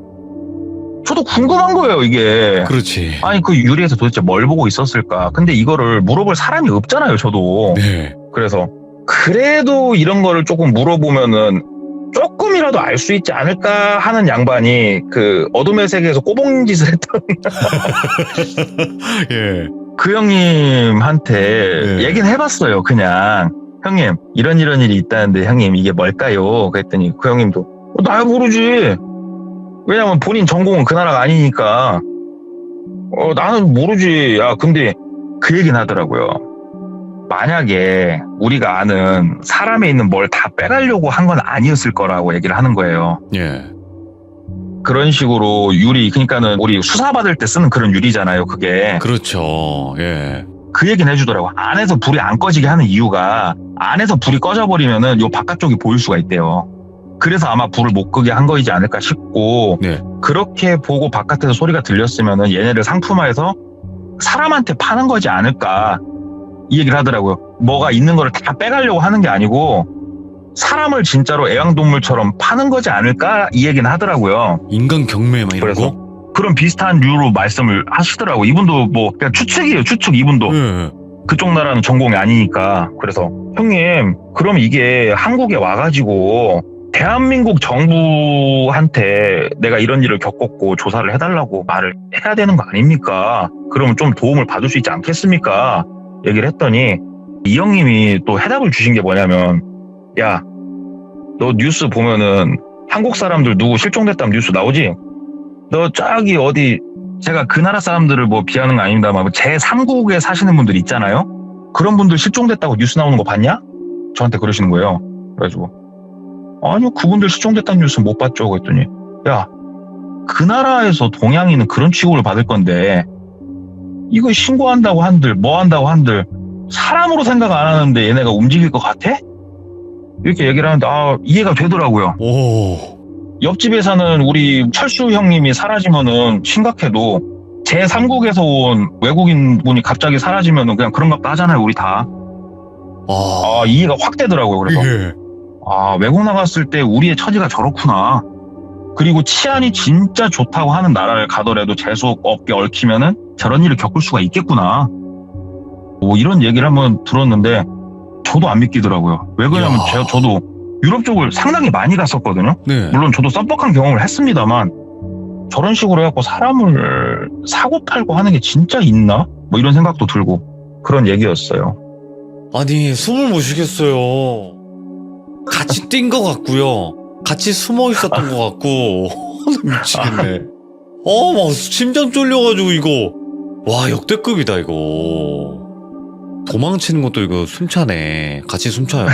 저도 궁금한 거예요, 이게. 그렇지. 아니, 그 유리에서 도대체 뭘 보고 있었을까? 근데 이거를 물어볼 사람이 없잖아요, 저도. 네. 그래서 그래도 이런 거를 조금 물어보면은 조금이라도 알 수 있지 않을까 하는 양반이 그 어둠의 세계에서 꼬봉짓을 했던 예. 그 형님한테 네. 얘기는 해봤어요. 그냥 형님 이런 일이 있다는데 형님 이게 뭘까요? 그랬더니 그 형님도 나야 모르지. 왜냐면 본인 전공은 그 나라가 아니니까 나는 모르지. 야 근데 그 얘기는 하더라고요. 만약에 우리가 아는 사람에 있는 뭘 다 빼가려고 한 건 아니었을 거라고 얘기를 하는 거예요. 예. 그런 식으로 유리, 그러니까는 우리 수사받을 때 쓰는 그런 유리잖아요, 그게. 그렇죠. 예. 그 얘기는 해주더라고. 안에서 불이 안 꺼지게 하는 이유가 안에서 불이 꺼져버리면은 요 바깥쪽이 보일 수가 있대요. 그래서 아마 불을 못 끄게 한 거이지 않을까 싶고, 네. 그렇게 보고 바깥에서 소리가 들렸으면은 얘네를 상품화해서 사람한테 파는 거지 않을까. 이 얘기를 하더라고요. 뭐가 있는 거를 다 빼가려고 하는 게 아니고 사람을 진짜로 애완동물처럼 파는 거지 않을까 이 얘기는 하더라고요. 인간 경매 막 이런 그래서 거? 그런 비슷한 류로 말씀을 하시더라고. 이분도 뭐 그냥 추측이에요. 추측. 이분도 예. 그쪽 나라는 전공이 아니니까. 그래서 형님 그럼 이게 한국에 와가지고 대한민국 정부한테 내가 이런 일을 겪었고 조사를 해달라고 말을 해야 되는 거 아닙니까? 그러면 좀 도움을 받을 수 있지 않겠습니까? 얘기를 했더니 이 형님이 또 해답을 주신 게 뭐냐면 야, 너 뉴스 보면은 한국 사람들 누구 실종됐다는 뉴스 나오지? 너 저기 어디 제가 그 나라 사람들을 뭐 비하는 거 아닙니다만 제3국에 사시는 분들 있잖아요? 그런 분들 실종됐다고 뉴스 나오는 거 봤냐? 저한테 그러시는 거예요. 그래가지고 아니요, 그분들 실종됐다는 뉴스 못 봤죠. 그랬더니 야, 그 나라에서 동양인은 그런 취급을 받을 건데 이거 신고한다고 한들 뭐 한다고 한들 사람으로 생각 안 하는데 얘네가 움직일 것 같아? 이렇게 얘기를 하는데 이해가 되더라고요. 오. 옆집에 사는 우리 철수 형님이 사라지면은 심각해도 제3국에서 온 외국인 분이 갑자기 사라지면은 그냥 그런 것 하잖아요, 우리 다. 이해가 확 되더라고요. 그래서 예. 외국 나갔을 때 우리의 처지가 저렇구나. 그리고 치안이 진짜 좋다고 하는 나라를 가더라도 재수 없게 얽히면은 저런 일을 겪을 수가 있겠구나. 뭐 이런 얘기를 한번 들었는데 저도 안 믿기더라고요. 왜 그러냐면 저도 유럽 쪽을 상당히 많이 갔었거든요. 네. 물론 저도 썸뻑한 경험을 했습니다만 저런 식으로 해갖고 사람을 사고 팔고 하는 게 진짜 있나? 뭐 이런 생각도 들고 그런 얘기였어요. 아니, 숨을 못 쉬겠어요. 같이 뛴 것 같고요. 같이 숨어 있었던 것 같고. 미치겠네. 막 심장 쫄려가지고 이거. 와, 역대급이다, 이거. 도망치는 것도 이거 숨차네. 같이 숨차요.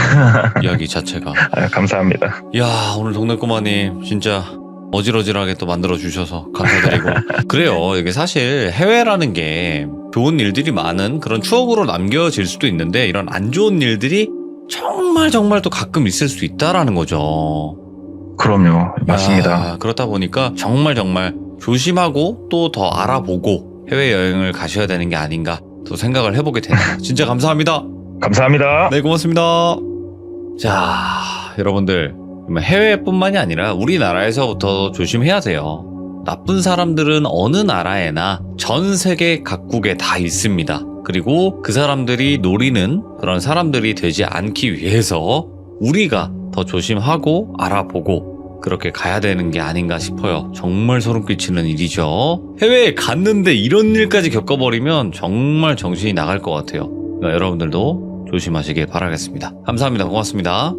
이야기 자체가. 감사합니다. 이야, 오늘 동네꼬마님 진짜 어질어질하게 또 만들어주셔서 감사드리고. 그래요. 이게 사실 해외라는 게 좋은 일들이 많은 그런 추억으로 남겨질 수도 있는데 이런 안 좋은 일들이 정말 또 가끔 있을 수 있다라는 거죠. 그럼요. 맞습니다. 그렇다 보니까 정말 조심하고 또 더 알아보고 해외여행을 가셔야 되는 게 아닌가 또 생각을 해보게 되네요. 진짜 감사합니다. 감사합니다. 네, 고맙습니다. 자, 여러분들 해외뿐만이 아니라 우리나라에서부터 조심해야 돼요. 나쁜 사람들은 어느 나라에나 전 세계 각국에 다 있습니다. 그리고 그 사람들이 노리는 그런 사람들이 되지 않기 위해서 우리가 더 조심하고 알아보고 그렇게 가야 되는 게 아닌가 싶어요. 정말 소름 끼치는 일이죠. 해외에 갔는데 이런 일까지 겪어버리면 정말 정신이 나갈 것 같아요. 그러니까 여러분들도 조심하시길 바라겠습니다. 감사합니다. 고맙습니다.